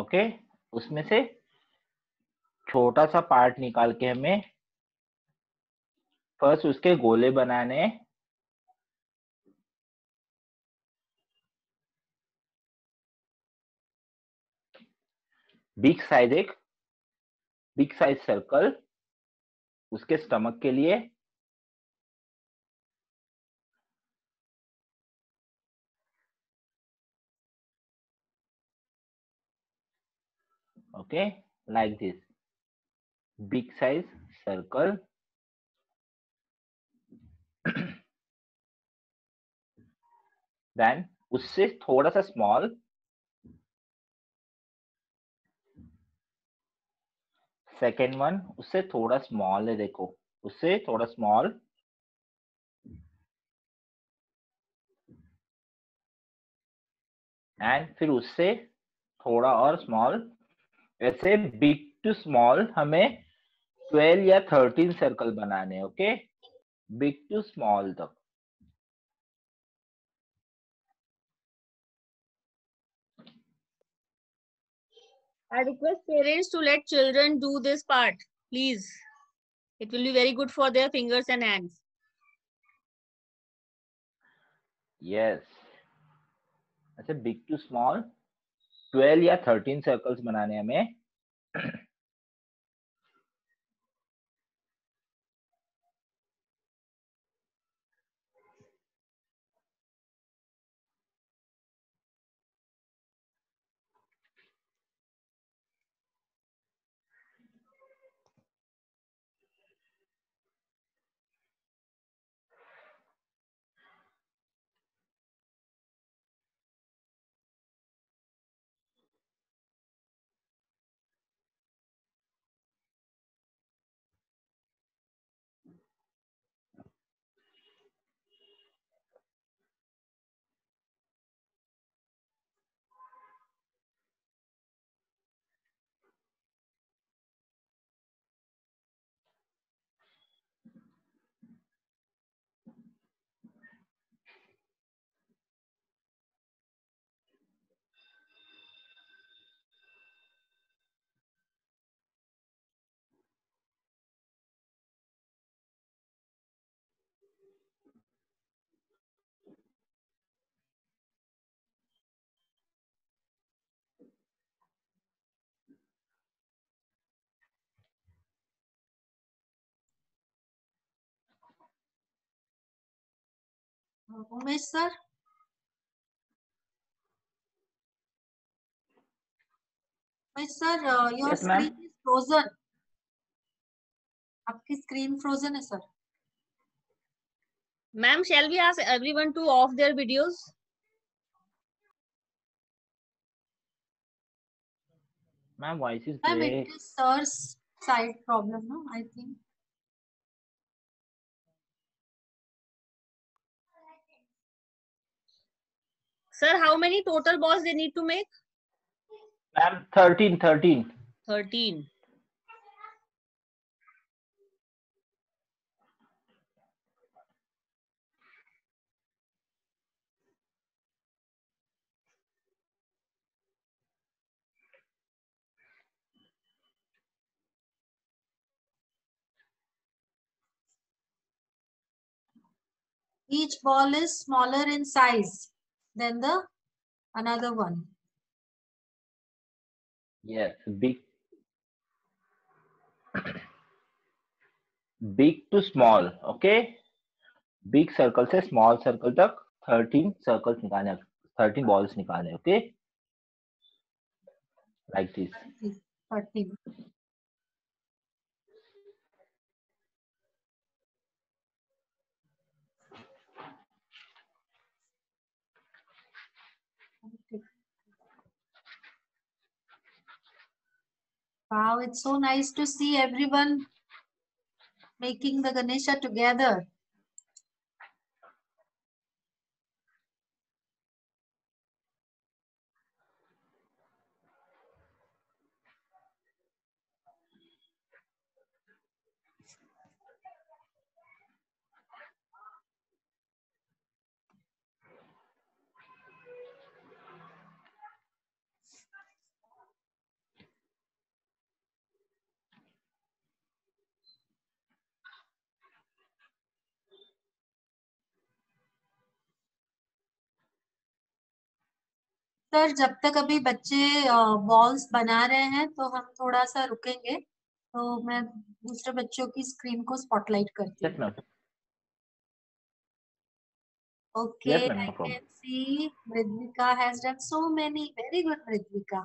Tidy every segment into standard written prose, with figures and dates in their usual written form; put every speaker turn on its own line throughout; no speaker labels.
Okay, उसमें से छोटा सा पार्ट निकाल के हमें फर्स्ट उसके गोले बनाने हैं। बिग साइज सर्कल उसके स्टमक के लिए। Okay, like this, big size circle. Then उससे थोड़ा सा स्मॉल, सेकेंड वन उससे थोड़ा स्मॉल है, देखो उससे थोड़ा स्मॉल, एंड फिर उससे थोड़ा और स्मॉल। ऐसे बिग टू स्मॉल हमें 12 या 13 सर्कल बनाने। ओके, बिग टू स्मॉल तक।
I request parents to let children do this part, please. It will be very good for their fingers and hands.
Yes, ऐसे बिग टू स्मॉल 12 या 13 circles बनाने हमें।
Umesh sir. Umesh sir, your
Yes, ma'am.
screen is frozen. आपकी screen frozen है sir.
Ma'am, shall we ask everyone to off their videos?
Ma'am, voice is
Ma'am,
break.
it is sir's side problem, no? I think.
Sir, how many total balls they need to make?
Ma'am, 13.
13.
Each ball is smaller in size than the another one.
Yes, big to small. Okay, big circle से small circle तक 13 circles निकालने, 13 balls निकालने। Okay, like this.
13. Wow, it's so nice to see everyone making the Ganesha together. Sir जब तक अभी बच्चे balls बना रहे हैं तो हम थोड़ा सा रुकेंगे, तो मैं दूसरे बच्चों की स्क्रीन को स्पॉटलाइट करती
Yes,
हूँ.
ma'am.
Okay,
Yes, ma'am.
I
No problem.
can see Mridvika has done so many. Very good, Mridvika.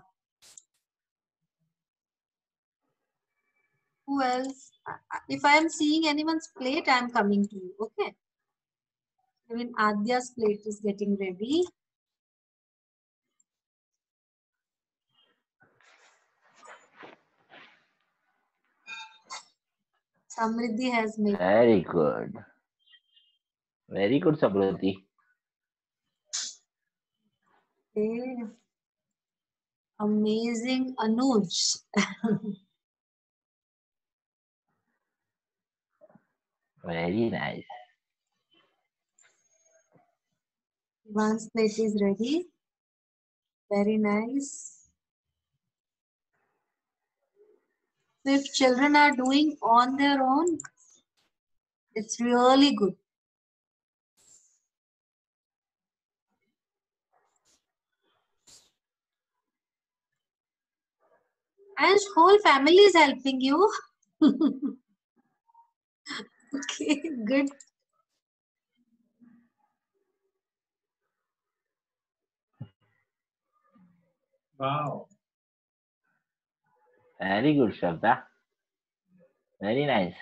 Who else? If I am seeing anyone's plate, I am coming to you. Okay. Even Adya's plate is getting ready. Samriddhi has made.
Very good. Very good, Samriddhi.
Okay. Amazing, Anuj.
Very nice.
One's plate is ready. Very nice. So if children are doing on their own, it's really good. And whole family is helping you. Okay, good.
Wow.
Very good, Shraddha. Very nice.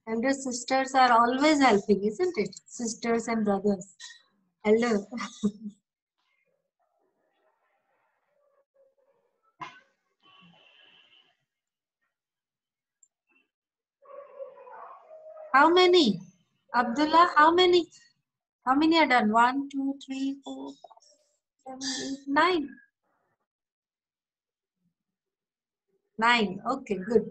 Elder sisters are always helping, isn't it? Sisters and brothers. Elder. How many? Abdullah, how many? How many are done? 1, 2, 3, 4, 5, 7, 8, 9. 9. Okay, good.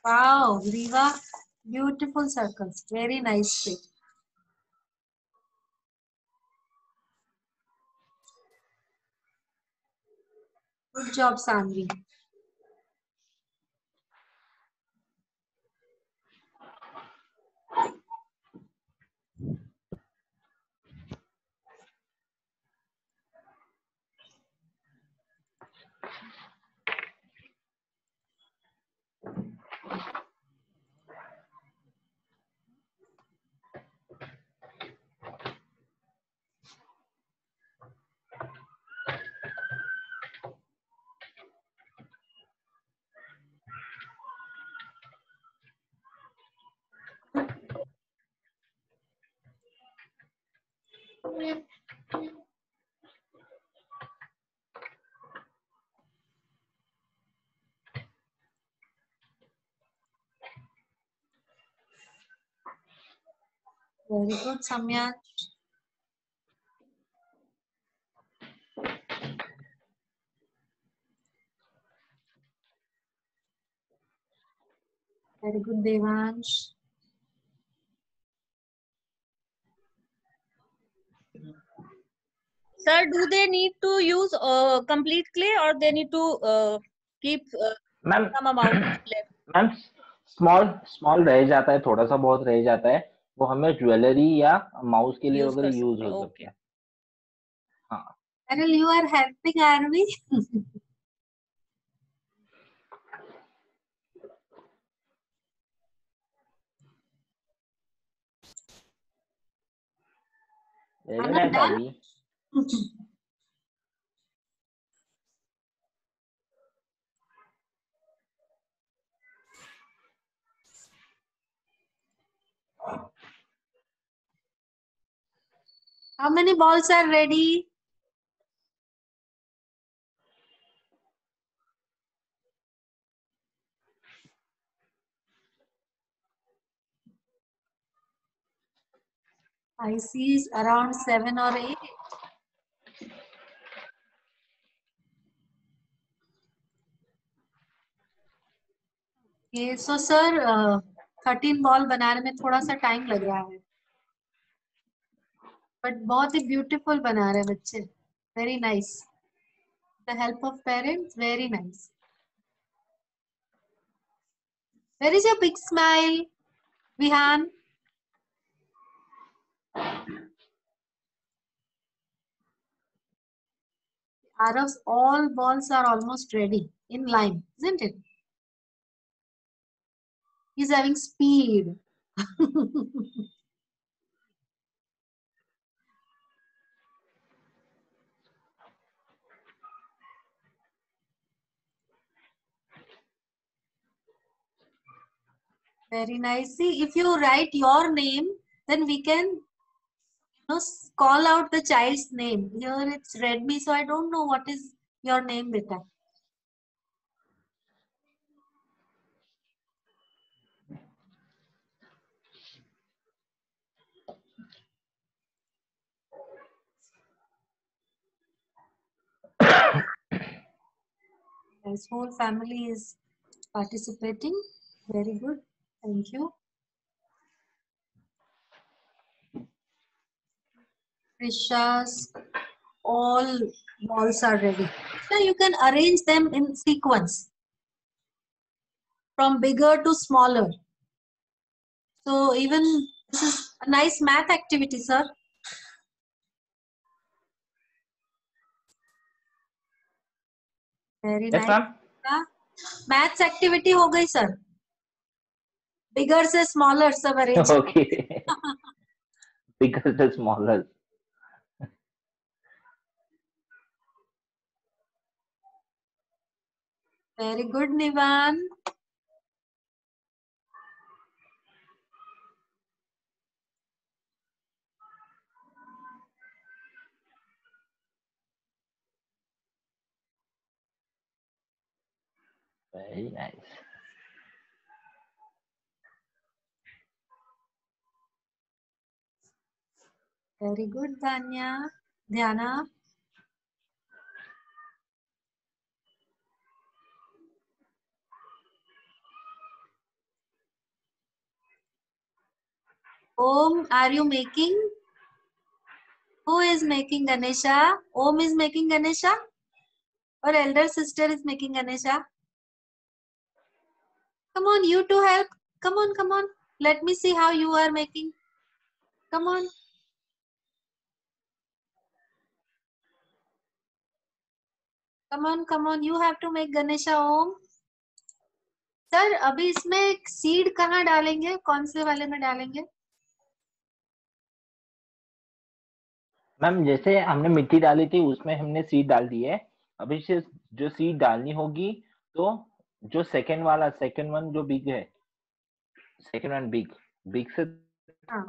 Wow, Riva, beautiful circles. Very nice shape. Good job, Sandvi. Very good, Samya. Very good, Devansh.
Sir, do they need to use complete clay or they need to keep
Ma'am,
some amount left?
Ma'am small रह जाता है, थोड़ा सा बहुत रह जाता है, वो हमें ज्वेलरी या माउस के लिए
Use
वगैरह
कर
यूज
सकते हैं,
हो
okay.
सकता है. हाँ.
Carol, you are helping, are we?
Very
Anand
nice
done?
आदि.
How many balls are ready? I see around 7 or 8. ये सो सर 13 बॉल बनाने में थोड़ा सा टाइम लग रहा है, बट बहुत ही ब्यूटीफुल बना रहे हैं बच्चे, very nice, the help of parents, very nice. Where is your big smile Vihan? Arav's all balls are almost ready in line, isn't it? He's having speed. Very nice. See, if you write your name, then we can call out the child's name. Here it's Redmi, so I don't know what is your name, beta. His whole family is participating. Very good. Thank you. Risha's all balls are ready. So you can arrange them in sequence from bigger to smaller. So even this is a nice math activity, sir. Very
Yes,
nice.
ma'am.
Maths activity हो गई sir. Bigger से smaller सब arrange.
Okay. Bigger to smaller.
Very good, Nivan.
Very nice.
Very good, Danya. Dhyana. Om, are you making? Who is making Ganesha? Om is making Ganesha? Or elder sister is making Ganesha? Come on, you two help. Come on, come on. Let me see how you are making. Come on. Come on, come on. You have to make Ganesha Om. Sir अभी इसमें seed कहाँ डालेंगे, कौन से वाले में डालेंगे?
Ma'am जैसे हमने मिट्टी डाली थी उसमें हमने सीड डाल दी है, अभी से जो सीड डालनी होगी तो जो सेकंड वन जो बिग है, सेकंड वन बिग से
हाँ,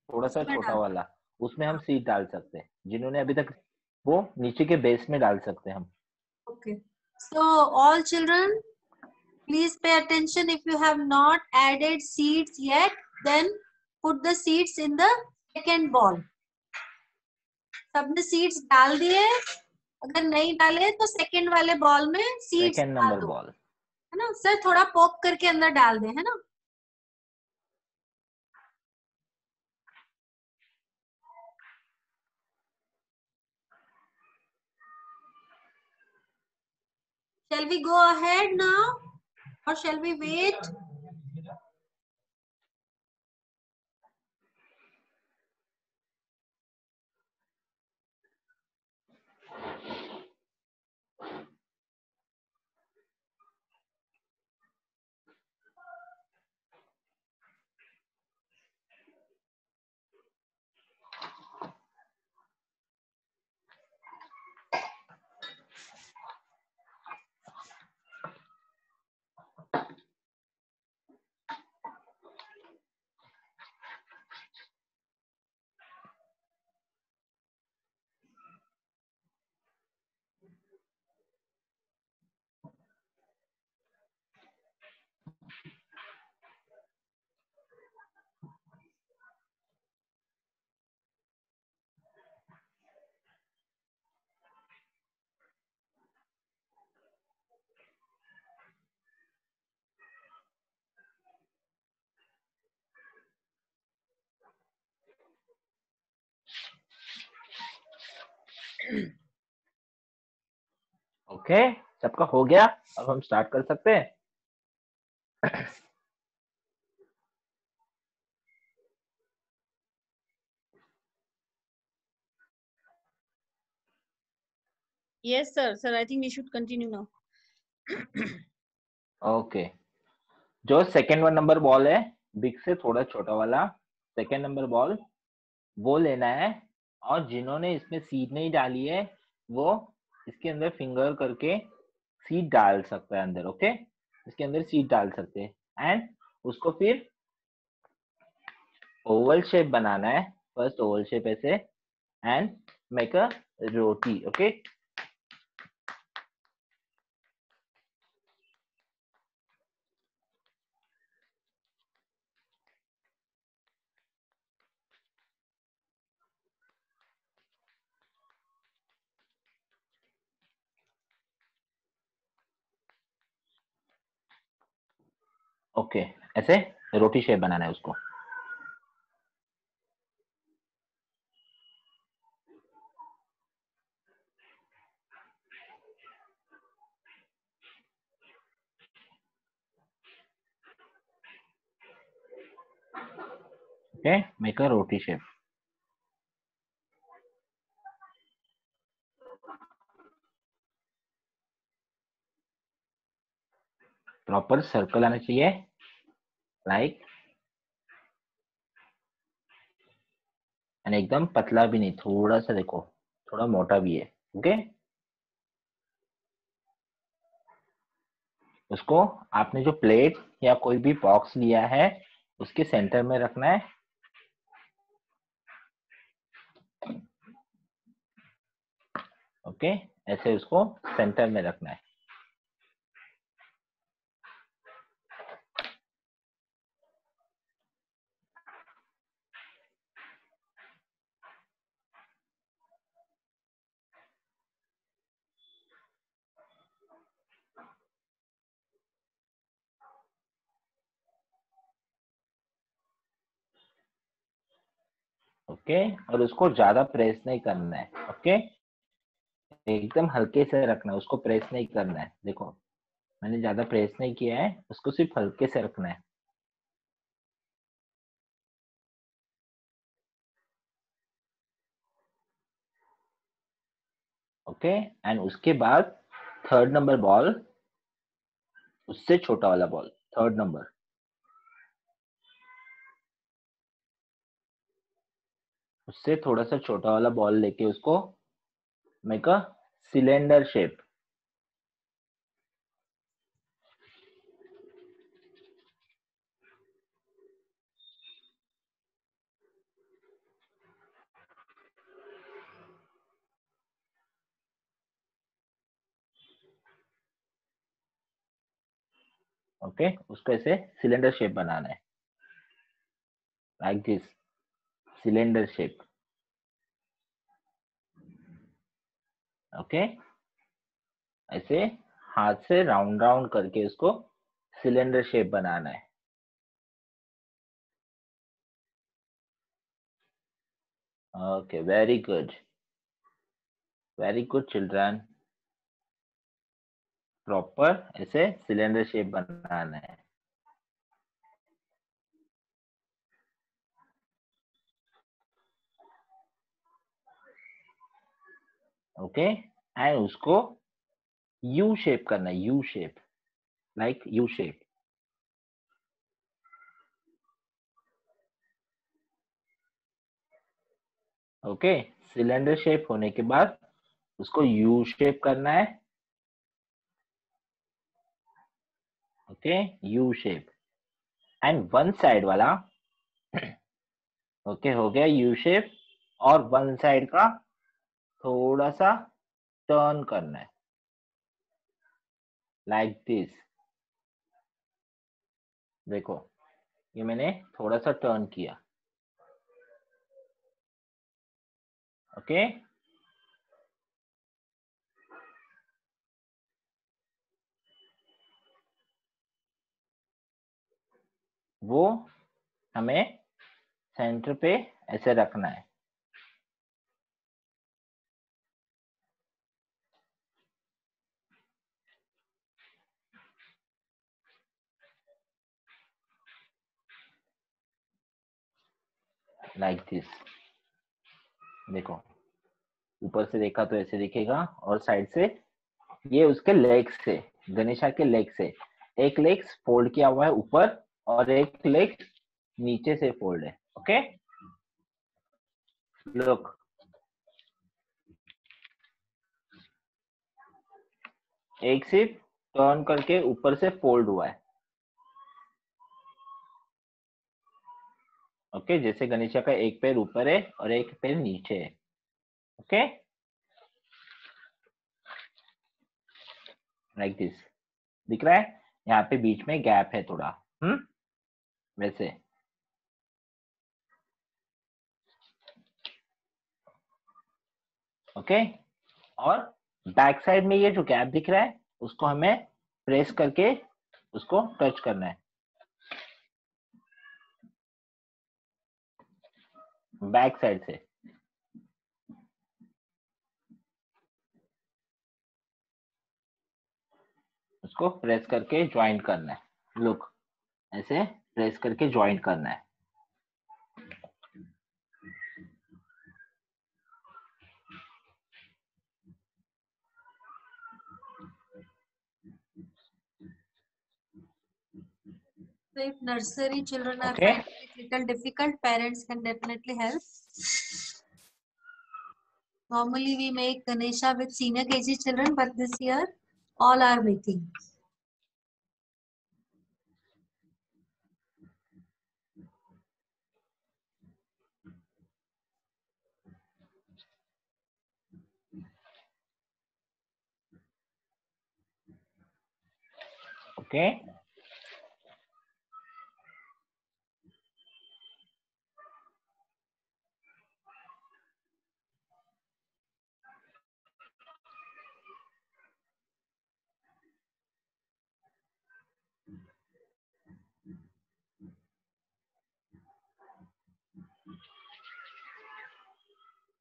थोड़ा सा
उसमें
छोटा
डाल।
वाला, उसमें हम सीड डाल सकते हैं, जिन्होंने अभी तक वो नीचे के बेस में डाल सकते हैं हम।
Okay. So all children, please pay attention. If you have not added seeds yet, then put the seeds in the second ball. सबने seeds डाल दिए, अगर नहीं डाले तो सेकंड वाले बॉल में सीड्स
सेकंड
डाल
नंबर
दो,
बॉल।
है ना सर? थोड़ा पोक करके अंदर डाल दें, है ना? Shall we go ahead now or shall we wait?
Okay, सबका हो गया, अब हम स्टार्ट कर सकते हैं।
Yes, sir. Sir, I think we should continue now.
Okay, जो सेकेंड वन नंबर बॉल है, बिग से थोड़ा छोटा वाला सेकेंड नंबर बॉल, वो लेना है। और जिन्होंने इसमें सीड नहीं डाली है, वो इसके अंदर फिंगर करके सीड डाल सकता है अंदर। ओके, इसके अंदर सीड डाल सकते हैं एंड उसको फिर ओवल शेप बनाना है। फर्स्ट ओवल शेप ऐसे and make a roti. Okay, okay, ऐसे रोटी शेप बनाना है उसको। Okay, make a roti shape. Proper circle आना चाहिए, लाइक, एंड एकदम पतला भी नहीं, थोड़ा सा देखो, थोड़ा मोटा भी है। ओके, उसको आपने जो प्लेट या कोई भी बॉक्स लिया है उसके सेंटर में रखना है। ओके, ऐसे उसको सेंटर में रखना है। ओके, और उसको ज्यादा प्रेस नहीं करना है। ओके, एकदम हल्के से रखना है, उसको प्रेस नहीं करना है। देखो, मैंने ज्यादा प्रेस नहीं किया है, उसको सिर्फ हल्के से रखना है। ओके, एंड उसके बाद थर्ड नंबर बॉल, उससे छोटा वाला बॉल, थर्ड नंबर, उससे थोड़ा सा छोटा वाला बॉल लेके उसको make a cylinder shape. Okay, उसको ऐसे सिलेंडर शेप बनाना है, like this, cylinder shape. Okay, ऐसे हाथ से राउंड राउंड करके उसको सिलेंडर शेप बनाना है। Okay, very good, very good children. Proper ऐसे सिलेंडर शेप बनाना है। ओके, एंड उसको यू शेप करना है, U shape, like U shape. Okay, cylinder shape होने के बाद उसको यू शेप करना है। Okay, U shape and one side वाला, ओके, हो गया यू शेप, और वन साइड का थोड़ा सा टर्न करना है, लाइक दिस। देखो, ये मैंने थोड़ा सा टर्न किया। ओके, वो हमें सेंटर पे ऐसे रखना है। Like this. देखो ऊपर से देखा तो ऐसे दिखेगा और साइड से ये उसके लेग से, गणेशा के लेग से एक लेग फोल्ड किया हुआ है ऊपर और एक लेग नीचे से फोल्ड है। ओके लुक, एक सिर्फ टर्न करके ऊपर से फोल्ड हुआ है। ओके जैसे गणेशा का एक पैर ऊपर है और एक पैर नीचे है। Okay like this. दिख रहा है यहाँ पे बीच में गैप है थोड़ा, वैसे। ओके और बैक साइड में ये जो गैप दिख रहा है उसको हमें प्रेस करके उसको टच करना है बैक साइड से। उसको प्रेस करके ज्वाइंट करना है। लुक ऐसे प्रेस करके ज्वाइंट करना है।
So if nursery children are
Okay.
finding it little difficult, parents can definitely help. Normally we make Ganesha with senior KG children, but this year all are making.
Okay.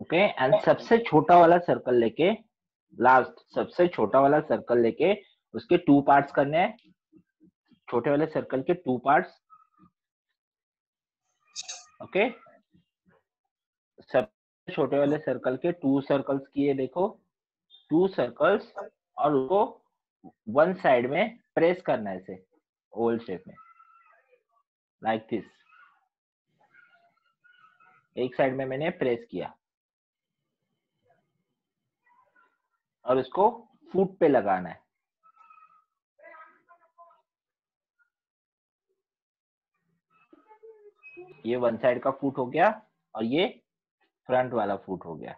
Okay and सबसे छोटा वाला circle लेके, last सबसे छोटा वाला circle लेके उसके 2 parts करने हैं। छोटे वाले सर्कल के 2 पार्ट्स। ओके सबसे छोटे वाले सर्कल के 2 सर्कल्स किए, देखो 2 सर्कल्स, और उसको वन साइड में प्रेस करना है ऐसे ओवल शेप में, लाइक दिस। एक साइड में मैंने प्रेस किया और उसको फुट पे लगाना है। ये वन साइड का फुट हो गया और ये फ्रंट वाला फुट हो गया।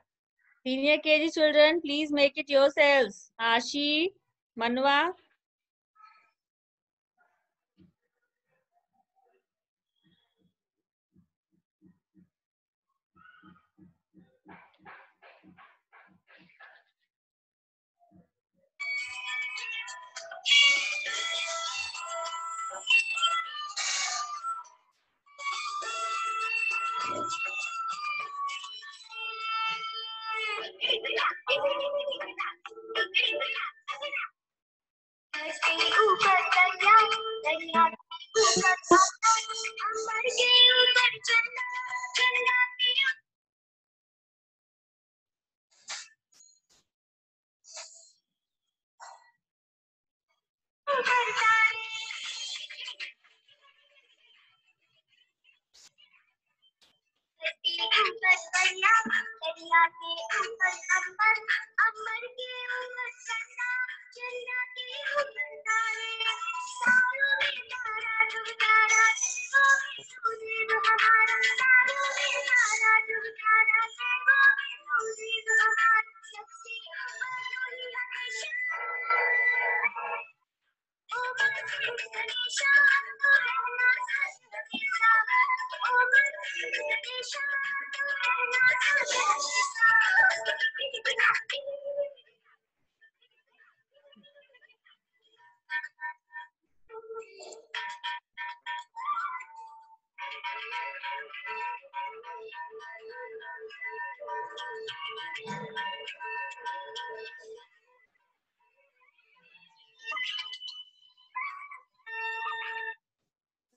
Senior KG children, please make it yourselves. Ashi, Manwa.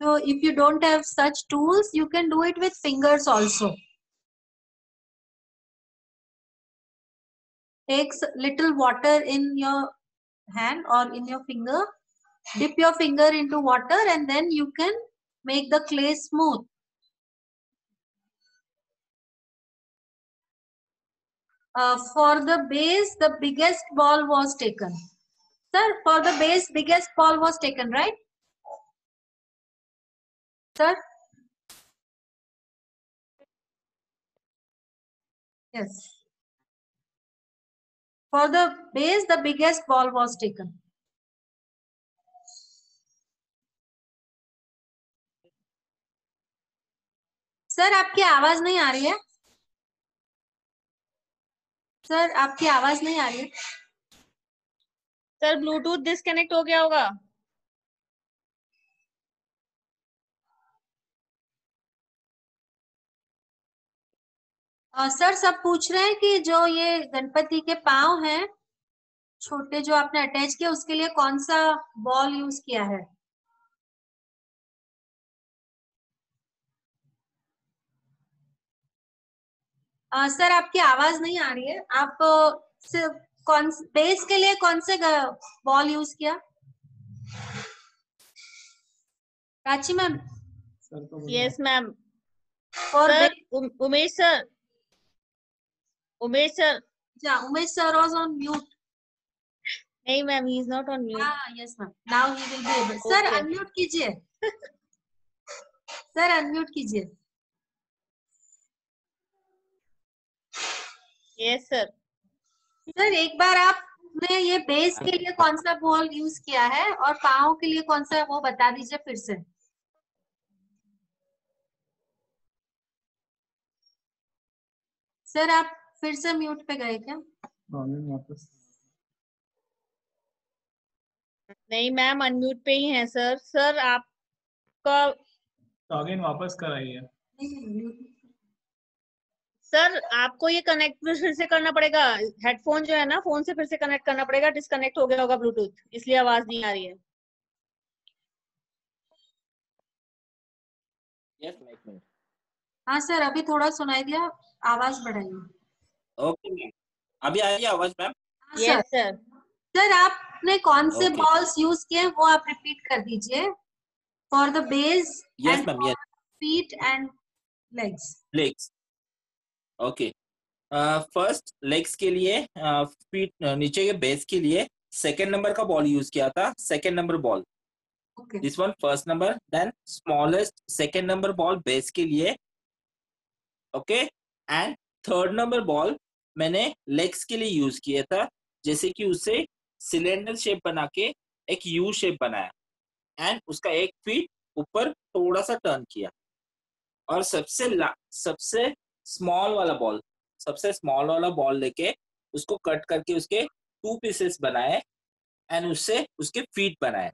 So if you don't have such tools, you can do it with fingers also. Take little water in your hand or in your finger, dip your finger into water, and then you can make the clay smooth. For the base, the biggest ball was taken. Sir, for the base, biggest ball was taken, right? Sir? Yes. For the base, the biggest ball was taken. Sir आपकी आवाज नहीं आ रही है sir आपकी आवाज नहीं आ रही है
सर ब्लूटूथ डिस्कनेक्ट हो गया होगा
सर सब पूछ रहे हैं कि जो ये गणपति के पांव हैं छोटे जो आपने अटैच किया उसके लिए कौन सा बॉल यूज किया है सर आपकी आवाज नहीं आ रही है आप कौन बेस के लिए कौन से बॉल यूज किया प्राची मैम
यस मैम
और
sir Umesh sir
Umesh sir was on mute
नहीं ma'am he is not on mute
yes ma'am now he will be able sir unmute कीजिए सर अनम्यूट कीजिए
यस सर
सर एक बार आपने ये base के लिए कौन सा बॉल यूज किया है और पाँव के लिए कौन सा वो बता दीजिए फिर से सर आप फिर से म्यूट पे गए क्या
नहीं मैम अनम्यूट पे ही है सर सर आपका
लॉगिन वापस कराइए
सर आपको ये कनेक्ट फिर से करना पड़ेगा हेडफोन जो है ना फोन से फिर से कनेक्ट करना पड़ेगा डिस्कनेक्ट हो गया होगा ब्लूटूथ इसलिए आवाज नहीं आ रही है
yes,
हाँ सर अभी थोड़ा सुनाई दिया आवाज बढ़ाइए
ओके मैम अभी आ रही है आवाज मैम
यस सर
सर आपने कौन से
Okay.
बॉल्स यूज किए वो आप रिपीट कर दीजिए for the base
yes
and
ma'am yes
feet and legs
legs okay first legs के लिए फीट नीचे के बेस के लिए सेकेंड नंबर का बॉल यूज किया था second number ball
okay
this one first number then smallest second number ball base के लिए okay and third number ball मैंने लेग्स के लिए यूज किया था जैसे कि उसे सिलेंडर शेप बना के एक यू शेप बनाया एंड उसका एक फीट ऊपर थोड़ा सा टर्न किया और सबसे स्मॉल वाला बॉल लेके उसको कट करके उसके 2 पीसेस बनाए एंड उससे उसके फीट बनाए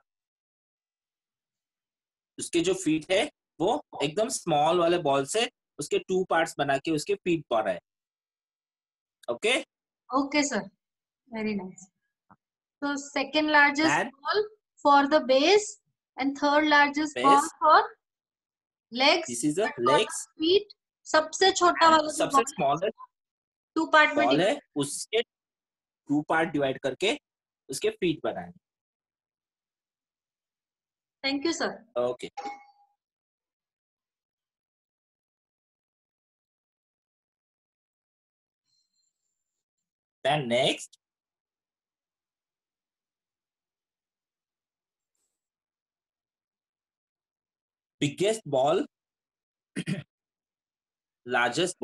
उसके जो फीट है वो एकदम स्मॉल वाले बॉल से उसके 2 पार्ट्स बना के उसके फीट बनाए okay
okay sir very nice so second largest
And
ball for the base and third largest
base.
ball for legs
this is the
but for
legs
the feet सबसे छोटा वाला जो
सबसे
ball
स्मॉलेस्ट
टू पार्ट में
ball है उसके 2 part divide करके उसके फीट बनाए
thank you sir
okay then next biggest ball largest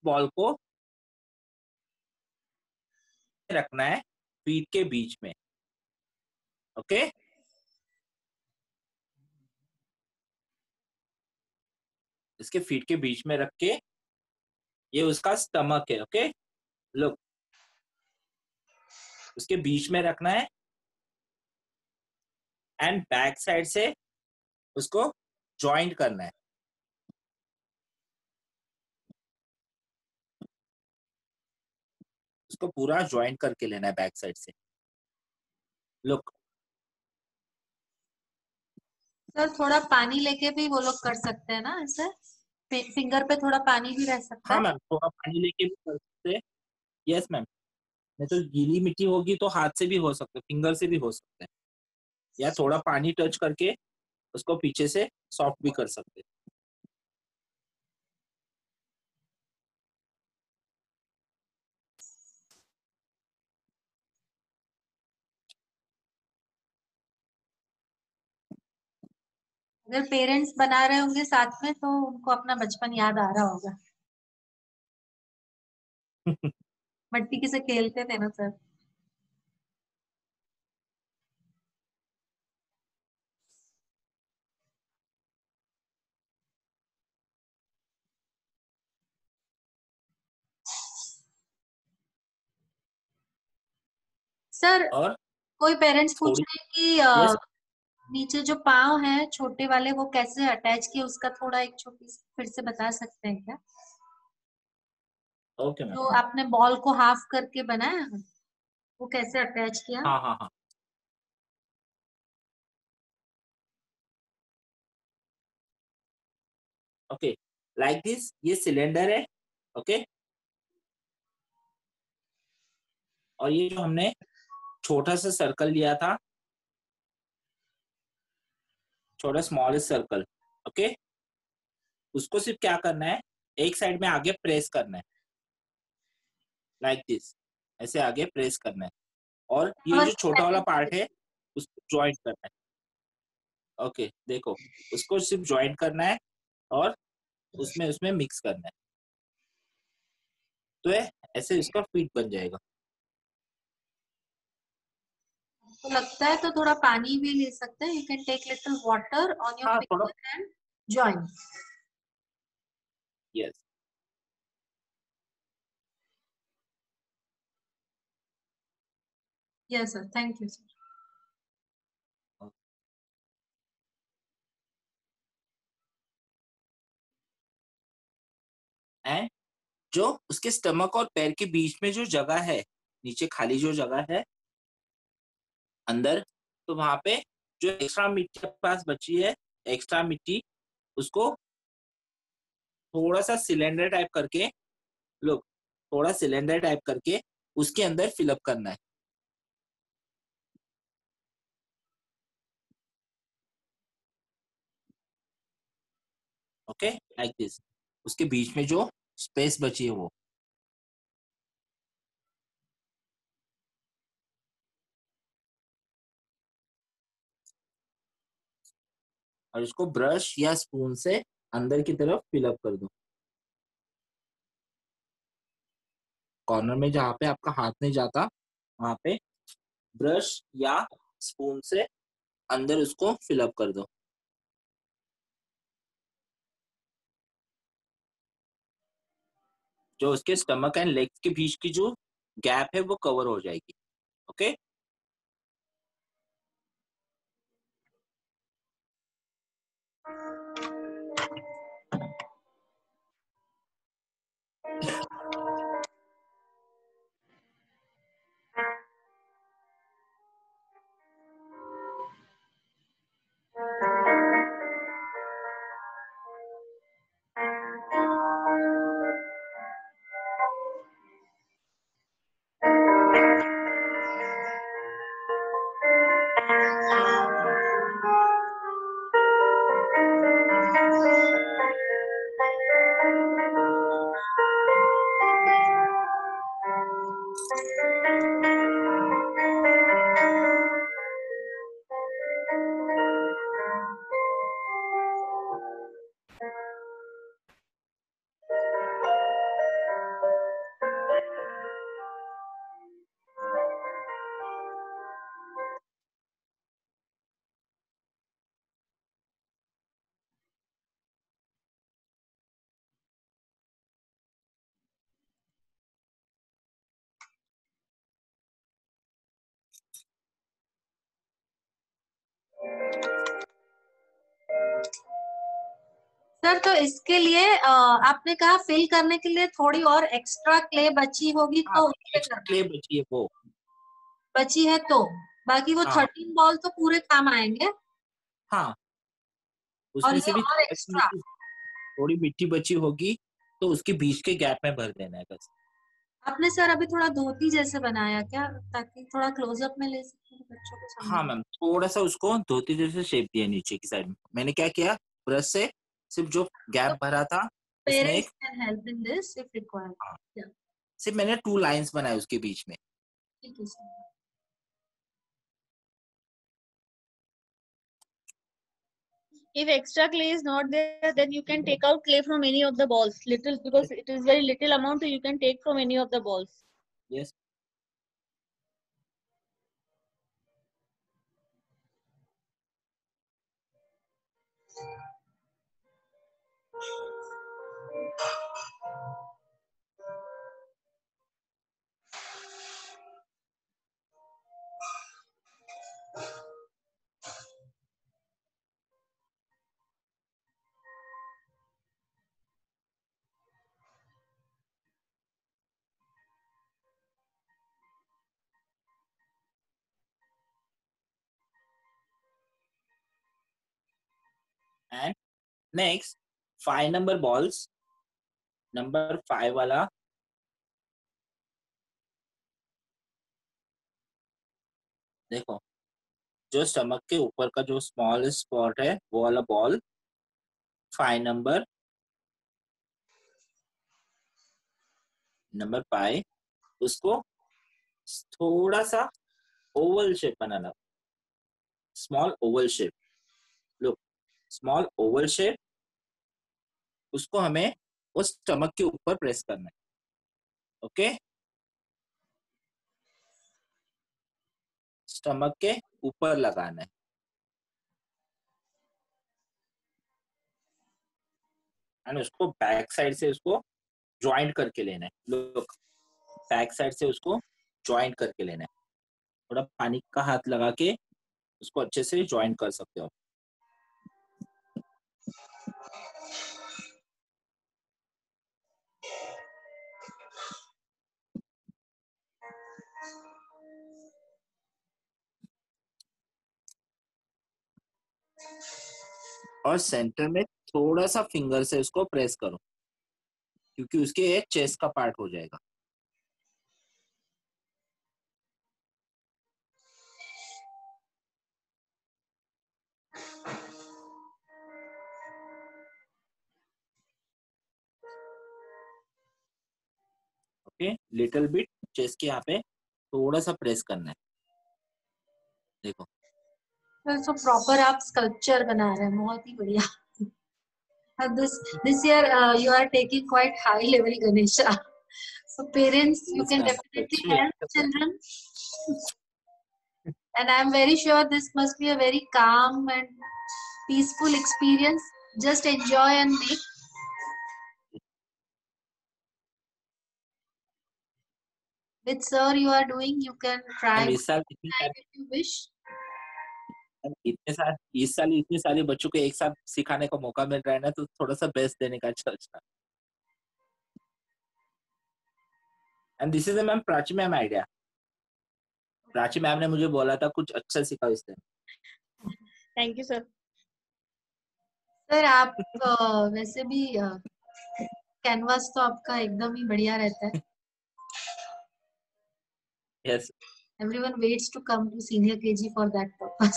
ball को रखना है फीट के बीच में ओके इसके फीट के बीच में रख के ये उसका स्टमक है ओके लुक उसके बीच में रखना है एंड बैक साइड से उसको जॉइंट करना है उसको पूरा जॉइंट करके लेना है बैक साइड से लुक
सर थोड़ा पानी लेके भी वो लोग कर सकते हैं ना ऐसे, फिंगर पे थोड़ा पानी भी रह सकता
हाँ
है।
मैम, थोड़ा पानी लेके भी कर सकते हैं। यस मैम, नहीं तो गीली मिट्टी होगी तो हाथ से भी हो सकता है, फिंगर से भी हो सकता है, या थोड़ा पानी टच करके उसको पीछे से सॉफ्ट भी कर सकते हैं।
अगर पेरेंट्स बना रहे होंगे साथ में तो उनको अपना बचपन याद आ रहा होगा। मट्टी से खेलते थे ना सर। सर
और
कोई पेरेंट्स पूछ
थोड़ी,
रहे हैं कि
यस,
नीचे जो पाँव है छोटे वाले वो कैसे अटैच किए, उसका थोड़ा एक छोटी सी फिर से बता सकते हैं क्या?
Okay ma'am.
जो आपने बॉल को हाफ करके बनाया वो कैसे अटैच किया?
हाँ हाँ हाँ, ओके, लाइक दिस, ये सिलेंडर है, ओके, और ये जो हमने छोटा सा सर्कल लिया था, छोटा स्मॉलेस्ट सर्कल, ओके, उसको सिर्फ क्या करना है, एक साइड में आगे प्रेस करना है, लाइक दिस, ऐसे आगे प्रेस करना है, और ये जो छोटा वाला पार्ट है उसको ज्वाइंट करना है। ओके, देखो, उसको सिर्फ ज्वाइंट करना है और उसमें उसमें मिक्स करना है, तो ऐसे इसका फीट बन जाएगा।
तो लगता है तो थोड़ा पानी भी ले सकते हैं। You can take little water on your
हाँ थोड़ा,
finger and join.
Yes,
yes sir, thank you sir.
And जो उसके स्टमक और पैर के बीच में जो जगह है, नीचे खाली जो जगह है अंदर, तो वहां पे जो एक्स्ट्रा मिट्टी के पास बची है, एक्स्ट्रा मिट्टी, उसको थोड़ा सा सिलेंडर टाइप करके, लोग, थोड़ा सिलेंडर टाइप करके उसके अंदर फिलअप करना है। ओके, लाइक दिस, उसके बीच में जो स्पेस बची है वो, और इसको ब्रश या स्पून से अंदर की तरफ फिलअप कर दो, कॉर्नर में जहाँ पे आपका हाथ नहीं जाता वहां पे ब्रश या स्पून से अंदर उसको फिलअप कर दो। जो उसके स्टमक एंड लेग्स के बीच की जो गैप है वो कवर हो जाएगी। ओके,
सर तो इसके लिए आपने कहा फिल करने के लिए थोड़ी और एक्स्ट्रा क्ले बची होगी
हाँ,
तो उससे
एक्स्ट्रा
करना
क्ले बची है वो,
बची है तो बाकी वो
हाँ
13 बॉल तो पूरे काम आएंगे।
हाँ, उसमें
ये
से भी
और एक्स्ट्रा
थोड़ी मिट्टी बची होगी तो उसके बीच के गैप में भर देना है बस।
आपने सर अभी थोड़ा धोती जैसे बनाया क्या, ताकि थोड़ा क्लोजअप में ले सके बच्चों को
हाँ
समझ।
मैम, थोड़ा सा उसको धोती जैसे शेप दिया नीचे की साइड में। मैंने क्या किया, ब्रश से सिर्फ जो
So
गैप भरा था उसमें
parents
एक,
can help in this if required.
हाँ,
Yeah.
सिर्फ मैंने 2 लाइंस बनाए उसके बीच में।
ठीक है sir.
If extra clay is not there, then you can take out clay from any of the balls, little, because it is very little amount, so you can take from any of the balls.
Yes. And next 5 number balls, number 5 वाला देखो, जो stomach के ऊपर का जो small spot है वो वाला बॉल 5 नंबर 5, उसको थोड़ा सा ओवल शेप बनाना, small oval shape. Look, small oval shape, उसको हमें उस स्टमक के ऊपर प्रेस करना है। ओके, स्टमक के ऊपर लगाना है एंड उसको बैक साइड से उसको ज्वाइंट करके लेना है। लुक, बैक साइड से उसको ज्वाइंट करके लेना है। थोड़ा पानी का हाथ लगा के उसको अच्छे से ज्वाइंट कर सकते हो। और सेंटर में थोड़ा सा फिंगर से उसको प्रेस करो, क्योंकि उसके एक चेस्ट का पार्ट हो जाएगा। ओके, लिटिल बिट चेस्ट के यहाँ पे थोड़ा सा प्रेस करना है। देखो,
तो प्रॉपर आप स्कल्पचर बना रहे हैं, बहुत ही बढ़िया। this year you are taking quite high level Ganesha. So parents, you can definitely help children. And I am very sure this must be a very calm and peaceful experience. Just enjoy and make. With sir you are doing, you can try
इस साल
if you wish.
इस साल इतने सारे बच्चों को एक साथ सिखाने का मौका मिल रहा है ना, तो थोड़ा सा बेस्ट देने का अच्छा। And this is ma'am Prachi ma'am idea. Prachi ma'am ने मुझे बोला था कुछ अच्छा सिखाओ इस time.
Thank you, sir.
Sir आप वैसे भी कैनवास तो आपका एकदम ही बढ़िया रहता है।
Yes,
Everyone waits to come to senior KG for that purpose.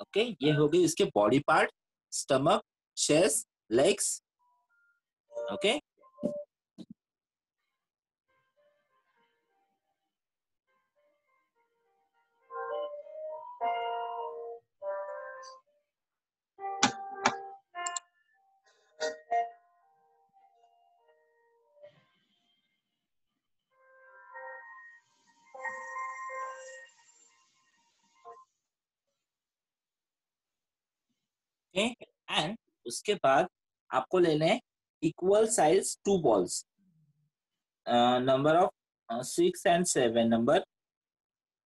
Okay, ये हो गई इसके body part, stomach, chest, legs. Okay, and उसके बाद आपको लेने हैं equal size 2 balls, number of 6 and 7 number,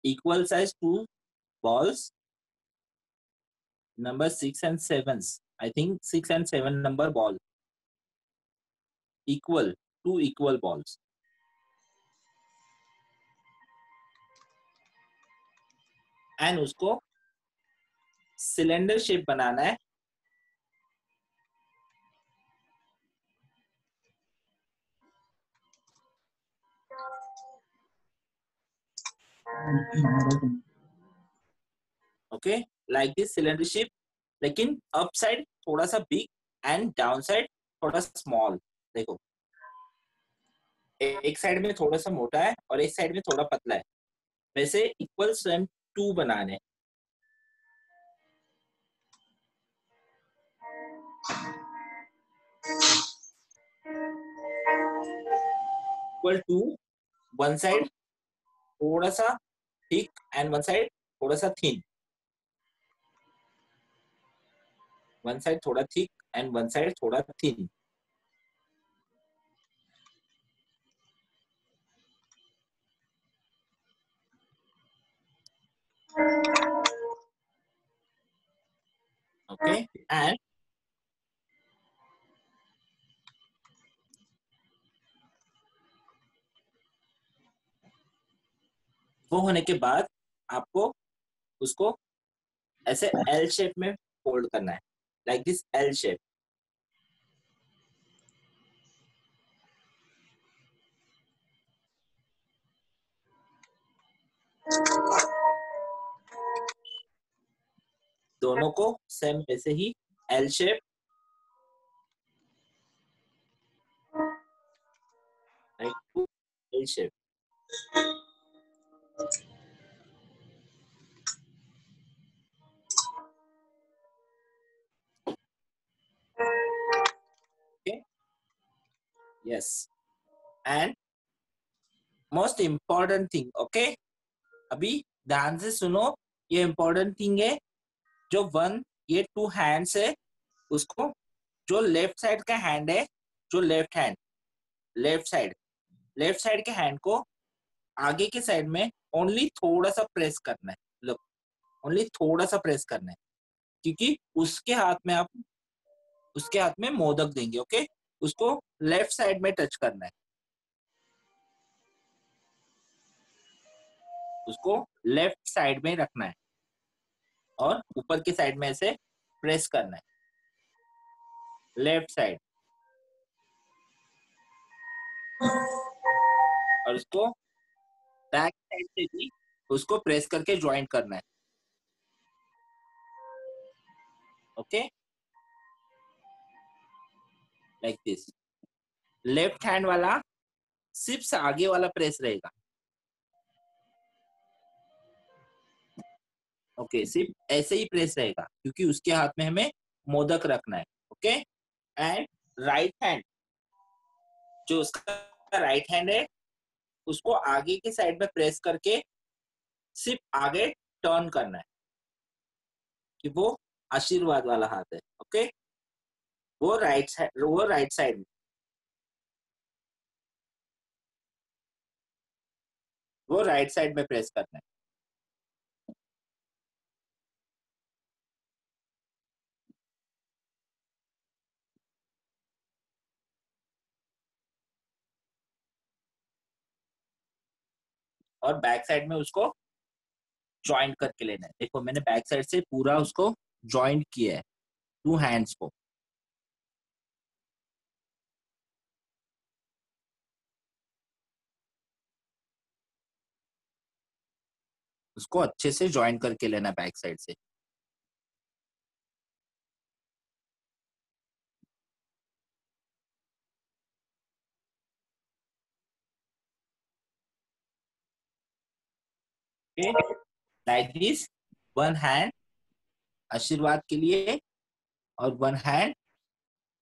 equal size 2 balls, number 6 and 7, I think 6 and 7 number ball, equal, 2 equal balls. And उसको सिलेंडर शेप बनाना है। Okay, like this cylinder shape, लेकिन up side थोड़ा सा बिग एंड डाउन साइड थोड़ा small. देखो एक side में थोड़ा सा मोटा है और एक साइड में थोड़ा पतला है, वैसे इक्वल सेम टू बनाने। इक्वल टू, वन साइड थोड़ा सा थिक एंड वन साइड थोड़ा सा थिन, वन साइड थोड़ा थिक एंड वन साइड थोड़ा थिन। ओके, एंड वो होने के बाद आपको उसको ऐसे एल शेप में फोल्ड करना है, लाइक दिस एल शेप। दोनों को सेम वैसे ही L shape, like L shape. Okay, yes, and most important thing, okay, अभी ध्यान से सुनो, ये इम्पोर्टेंट थिंग है। जो वन, ये टू हैंड्स है, उसको जो लेफ्ट साइड का हैंड है, जो लेफ्ट हैंड, लेफ्ट साइड के हैंड को आगे के साइड में ओनली थोड़ा सा प्रेस करना है। लुक, ओनली थोड़ा सा प्रेस करना है, क्योंकि उसके हाथ में मोदक देंगे। ओके, उसको लेफ्ट साइड में टच करना है, उसको लेफ्ट साइड में रखना है और ऊपर के साइड में ऐसे प्रेस करना है, लेफ्ट साइड, और उसको बैक साइड से भी उसको प्रेस करके ज्वाइंट करना है। Okay, like this. Left hand वाला सिर्फ आगे वाला प्रेस रहेगा। ओके, सिर्फ ऐसे ही प्रेस रहेगा, क्योंकि उसके हाथ में हमें मोदक रखना है। ओके, एंड राइट हैंड, जो उसका राइट हैंड है, उसको आगे की साइड में प्रेस करके सिर्फ आगे टर्न करना है, कि वो आशीर्वाद वाला हाथ है। ओके, वो राइट साइड में, वो राइट साइड में प्रेस करना है। और बैक साइड में उसको ज्वाइंट करके लेना है। देखो मैंने बैक साइड से पूरा उसको ज्वाइंट किया है, टू हैंड्स को। उसको अच्छे से ज्वाइंट करके लेना बैक साइड से। Okay, like this, one hand आशीर्वाद के लिए और वन हैंड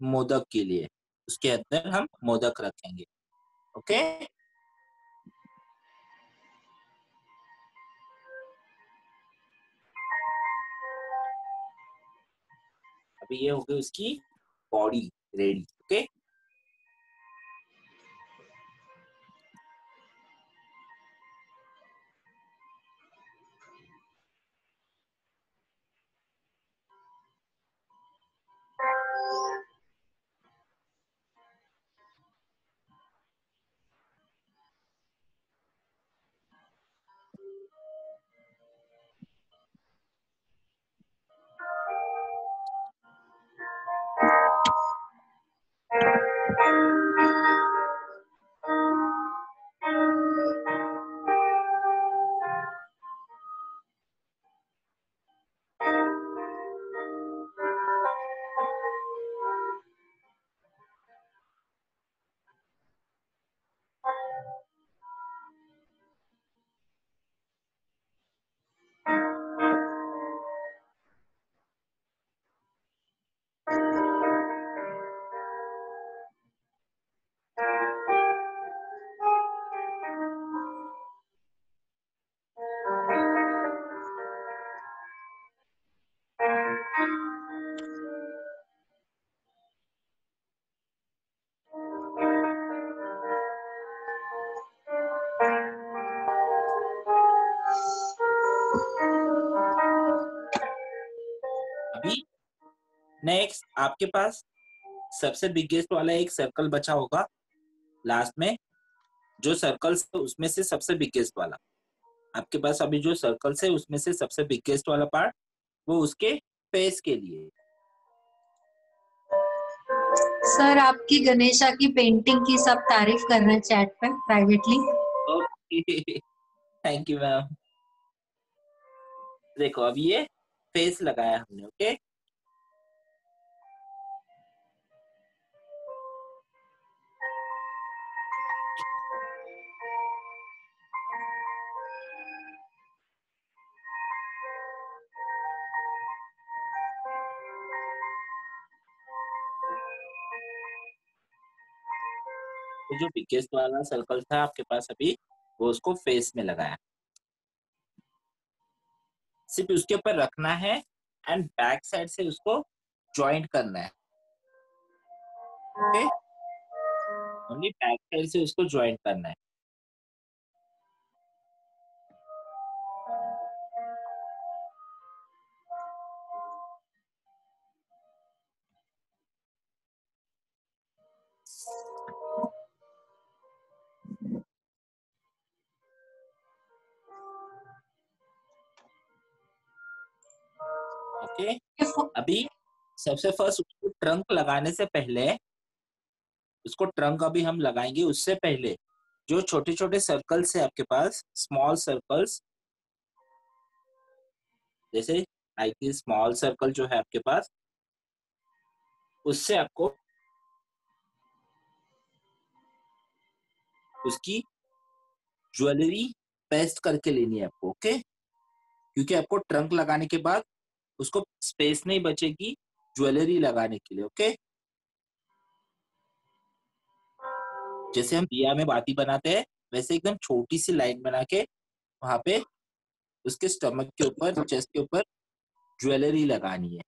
मोदक के लिए, उसके अंदर हम मोदक रखेंगे। ओके, अभी ये हो गई उसकी बॉडी रेडी। ओके,
नेक्स्ट आपके पास सबसे बिगेस्ट वाला एक सर्कल बचा होगा लास्ट में, जो सर्कल्स उसमें से सबसे बिगेस्ट वाला आपके पास अभी जो सर्कल्स है उसमें से सबसे बिगेस्ट वाला पार्ट वो उसके फेस के लिए।
सर आपकी गणेशा की पेंटिंग की सब तारीफ कर रहे हैं चैट पे privately.
Okay thank you ma'am. देखो अब ये फेस लगाया हमने, ओके। तो जो बिगेस्ट वाला सर्कल था आपके पास अभी वो उसको फेस में लगाया, सिर्फ उसके ऊपर रखना है एंड बैक साइड से उसको ज्वाइंट करना है, ओके। ओनली बैक साइड से उसको ज्वाइंट करना है। ओके अभी सबसे फर्स्ट उसको ट्रंक लगाने से पहले, उसको ट्रंक अभी हम लगाएंगे उससे पहले जो छोटे छोटे सर्कल्स है आपके पास, स्मॉल सर्कल्स, जैसे लाइक दिस स्मॉल सर्कल जो है आपके पास, उससे आपको उसकी ज्वेलरी पेस्ट करके लेनी है आपको, ओके। क्योंकि आपको ट्रंक लगाने के बाद उसको स्पेस नहीं बचेगी ज्वेलरी लगाने के लिए, ओके। जैसे हम दिया में बाती बनाते हैं वैसे एकदम छोटी सी लाइन बना के वहां पे उसके स्टमक के ऊपर, चेस्ट के ऊपर ज्वेलरी लगानी है।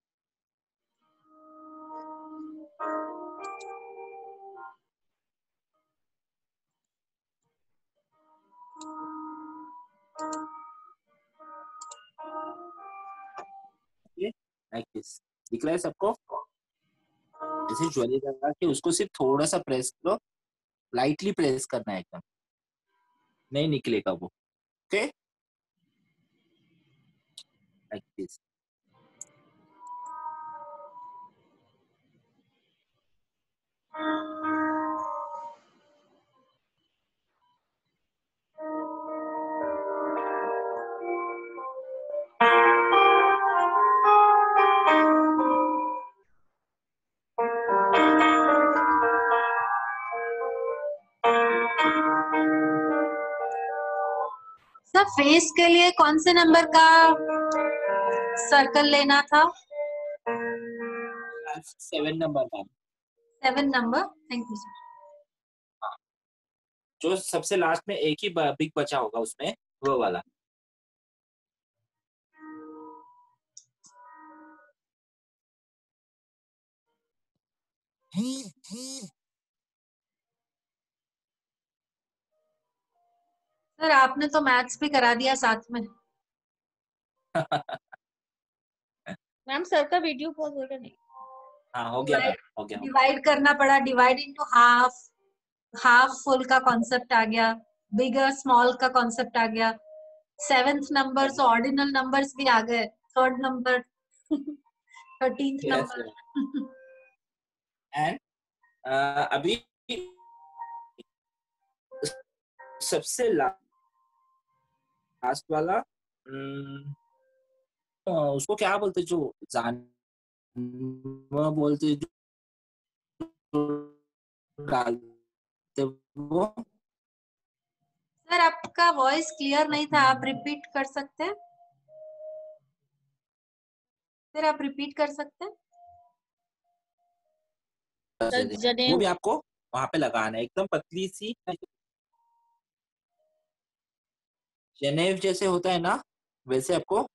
लाइक दिस दिख रहा है सबको? ऐसे ज्वेलरी लगा के उसको सिर्फ थोड़ा सा प्रेस करो, लाइटली प्रेस करना है, एकदम नहीं निकलेगा वो, okay. Like this.
Sir face के लिए कौन से नंबर का सर्कल लेना था?
7 नंबर का,
7 नंबर। Thank you sir.
जो सबसे लास्ट में एक ही बिग बचा होगा उसमें, वो वाला।
सर आपने तो मैथ्स भी करा दिया साथ में।
मैम सर का वीडियो पॉज हो रहा नहीं।
हाँ हो गया मैम, हो गया।
डिवाइड करना पड़ा, divide into half, half full का कॉन्सेप्ट आ गया, बिगर स्मॉल का कॉन्सेप्ट आ गया, 7th नंबर से ऑर्डिनल नंबर्स भी आ गए, 3rd number 13th
Yes,
number.
And अभी सबसे लास्ट वाला, उसको क्या बोलते जो जानवर बोलते जो डालते वो।
सर आपका वॉइस क्लियर नहीं था, आप रिपीट कर सकते हैं? सर आप रिपीट कर सकते हैं?
सर
वो
जनेऊ।
भी आपको वहां पे लगाना है, एकदम पतली सी जनेव जैसे होता है ना, वैसे आपको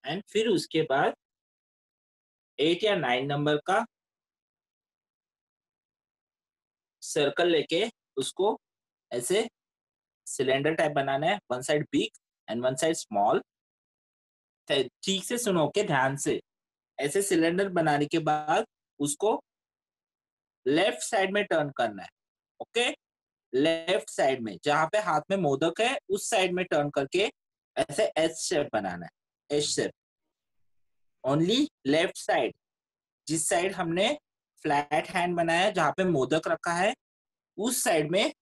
एंड फिर उसके बाद 8 या 9 नंबर का सर्कल लेके उसको ऐसे सिलेंडर टाइप बनाना है, one side big and one side small. ठीक से सुनो के ध्यान से। ऐसे सिलेंडर बनाने के बाद उसको लेफ्ट साइड में टर्न करना है। ओके, लेफ्ट साइड में जहां पे हाथ में मोदक है उस साइड में टर्न करके ऐसे एस शेप बनाना है, S shape. Only left side, जिस साइड हमने फ्लैट हैंड बनाया है जहां पे मोदक रखा है उस साइड में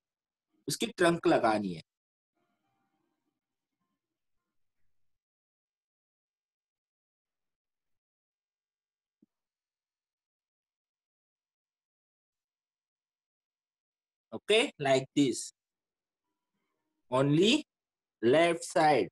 उसकी ट्रंक लगानी है। Okay, like this, only left side.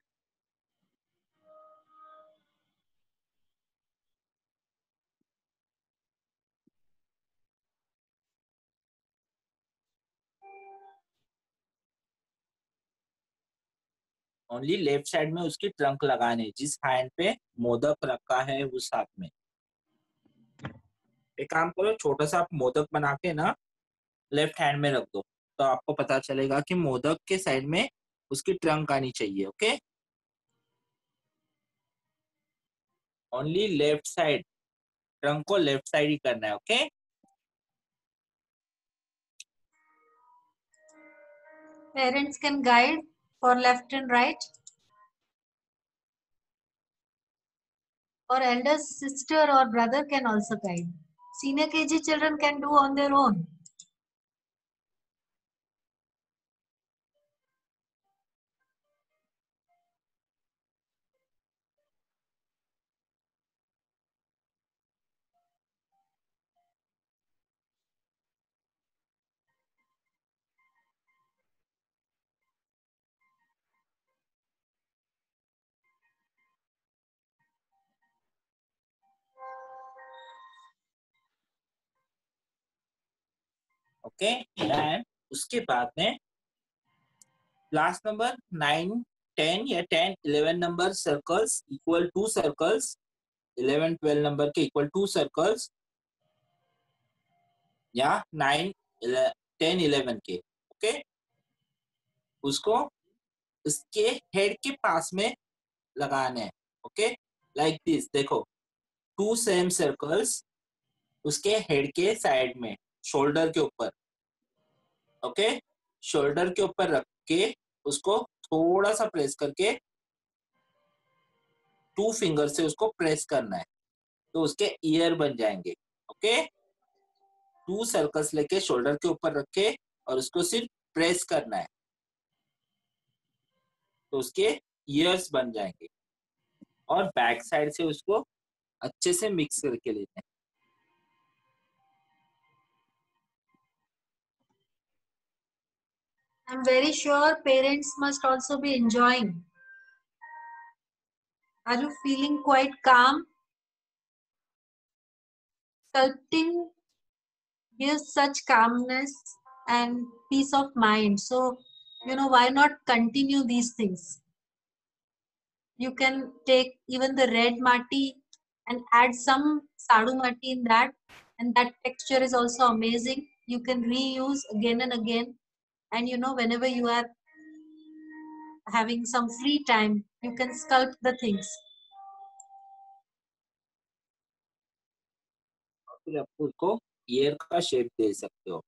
Only left side में उसकी ट्रंक लगाने, जिस हैंड पे मोदक रखा है उस हाथ में। एक काम करो, छोटा सा आप मोदक बना के ना लेफ्ट हैंड में रख दो, तो आपको पता चलेगा कि मोदक के साइड में उसकी ट्रंक आनी चाहिए। Okay, only left side, trunk को लेफ्ट साइड ही करना है। Okay,
Parents can guide for left and right, or elder sister or brother can also guide. Senior KG children can do on their own.
Okay, and उसके बाद में last number 9, 10 या 10, 11 number circles equal to circles, 11, 12 number के equal to circles, या 9, 10, 11 के। Okay, उसको उसके head के पास में लगाने हैं। ओके, लाइक दिस, देखो, 2 सेम सर्कल्स उसके हेड के साइड में, शोल्डर के ऊपर। ओके, शोल्डर के ऊपर रख के उसको थोड़ा सा प्रेस करके 2 फिंगर से उसको प्रेस करना है, तो उसके ईयर बन जाएंगे। ओके, 2 सर्कल्स लेके शोल्डर के ऊपर रख के और उसको सिर्फ प्रेस करना है, तो उसके ईयर्स बन जाएंगे। और बैक साइड से उसको अच्छे से मिक्स करके लेते हैं।
I'm very sure parents must also be enjoying. Are you feeling quite calm? Sculpting gives such calmness and peace of mind. So, why not continue these things? You can take even the red mati and add some sadu mati in that, and that texture is also amazing. You can reuse again and again, and whenever you are having some free time, you can sculpt the things.
फिर आप उसको year का shape दे सकते हो।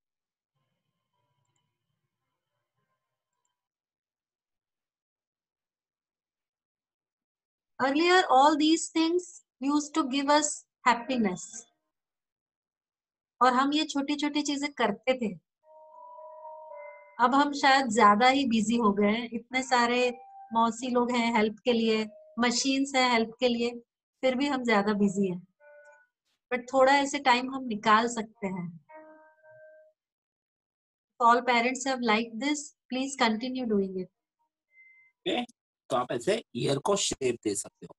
Earlier, all these things used to give us happiness. और हम ये छोटी छोटी चीजें करते थे। अब हम शायद ज्यादा ही बिजी हो गए हैं, इतने सारे मौसी लोग हैं हेल्प के लिए, मशीन्स हैं हेल्प के लिए, फिर भी हम ज्यादा बिजी हैं। बट थोड़ा ऐसे टाइम हम निकाल सकते हैं। All parents have like this, please continue doing it.
Okay, तो आप ऐसे ईयर को शेप दे सकते हो।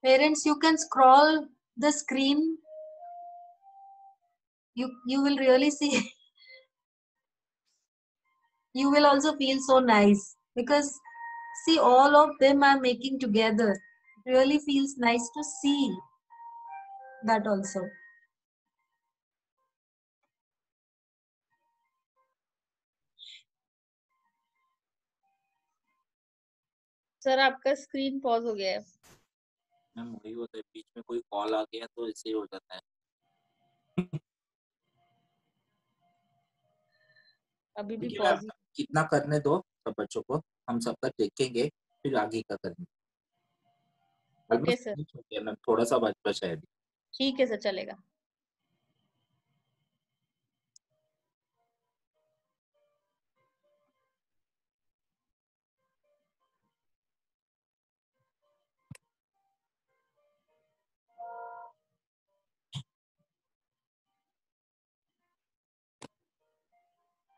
Parents, you can scroll the screen. You will really see. You will also feel so nice because see, all of them are making together. It really feels nice to see that also.
Sir आपका screen pause हो गया है।
Ma'am वही होता है, बीच में कोई call आ गया तो ऐसे ही हो जाता है।
अभी भी
ठीक है
पॉज
मैम, कितना करने दो सब बच्चों को, हम सबका देखेंगे फिर आगे का करेंगे।
ओके सर,
Almost finish हो गया मैम, थोड़ा सा बचा है अभी।
ठीक है सर, चलेगा।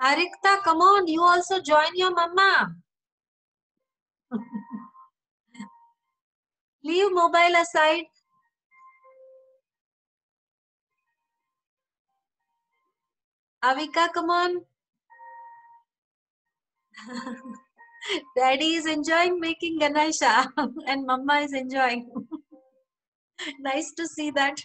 Arikta, come on, you also join your mama. Leave mobile aside. Avika, come on. Daddy is enjoying making Ganesha and mama is enjoying. Nice to see that.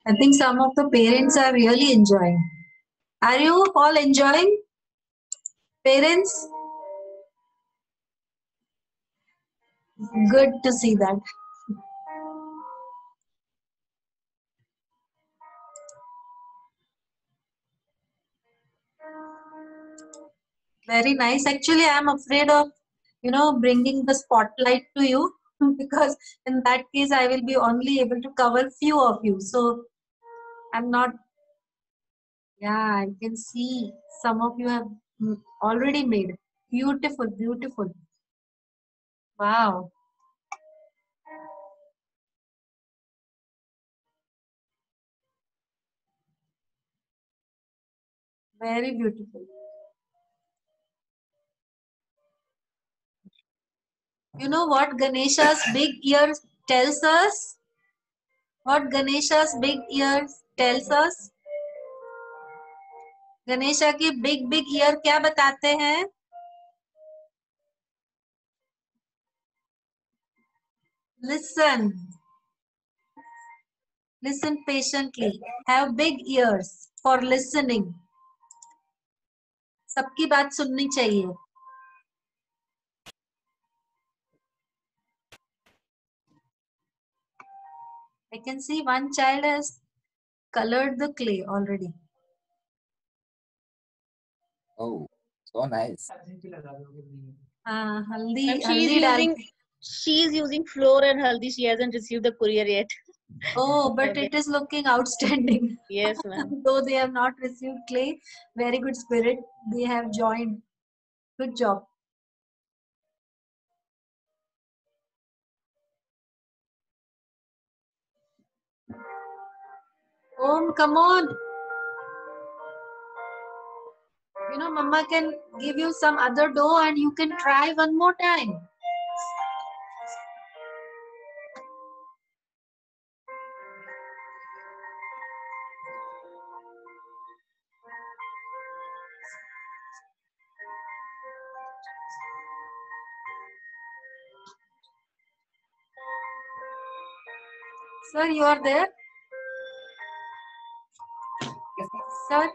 I think some of the parents are really enjoying. Are you all enjoying? Parents? Good to see that. Very nice. Actually, I am afraid of, bringing the spotlight to you because in that case, I will be only able to cover few of you. So I'm not. Yeah, I can see some of you have already made. Beautiful, beautiful. Wow. Very beautiful. You know what Ganesha's big ear tells us? What Ganesha's big ear tells us? Ganesha की big big year क्या बताते हैं? Listen. Listen patiently. Have big ears for listening. सबकी बात सुननी चाहिए. I can see one child has colored the clay already.
Oh, so nice.
Haldi,
Ma'am,
haldi
she is using flour and haldi. She hasn't received the courier yet.
Oh, but it is looking outstanding.
Yes, ma'am.
Though they have not received clay, very good spirit. They have joined. Good job. Om, come on. You know, Mama can give you some other dough and you can try one more time. Sir, you are there? Sir?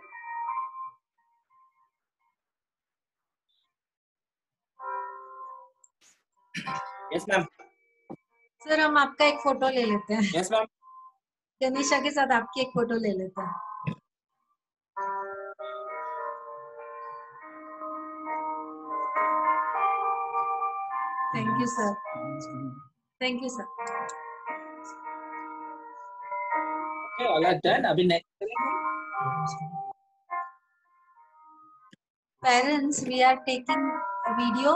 Yes, ma'am.
Sir हम आपका एक photo ले लेते हैं.
Yes, ma'am.
Ganesha के साथ आपकी एक फोटो ले लेते हैं। Thank you sir, thank you sir.
Okay, all are done. अभी नेक्स्ट करेंगे।
Parents, we are taking a video,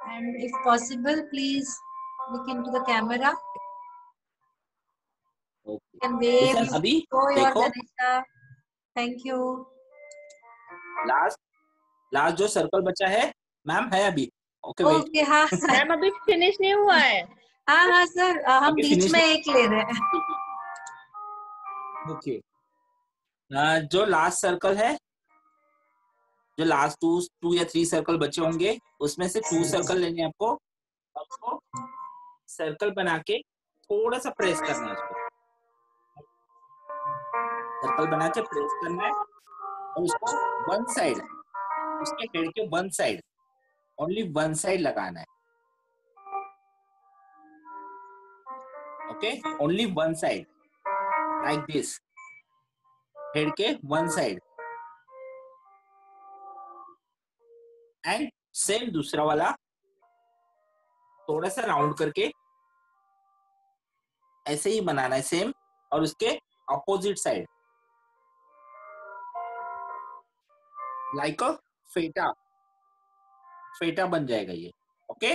and if possible, please look into the camera and wave.
Listen, अभी
Show your
देखो,
Ganesha. Thank you.
Last जो circle बचा है ma'am है अभी। Okay wait,
okay हाँ सर,
मैम अभी फिनिश नहीं हुआ है।
हाँ सर, हम
अभी
बीच
finish
में एक ले रहे हैं।
ओके। जो लास्ट सर्कल है, जो लास्ट टू या 3 सर्कल बचे होंगे, उसमें से 2 सर्कल लेने हैं आपको। आपको सर्कल बना के थोड़ा सा प्रेस करना है उसको। सर्कल बना के प्रेस करना है और उसको वन साइड, उसके हेड के one side, only one side लगाना है। Okay, only one side, like this, head के वन साइड। एंड सेम दूसरा वाला थोड़ा सा राउंड करके ऐसे ही बनाना है सेम, और उसके अपोजिट साइड लाइक अ फेटा, फेटा बन जाएगा ये। ओके,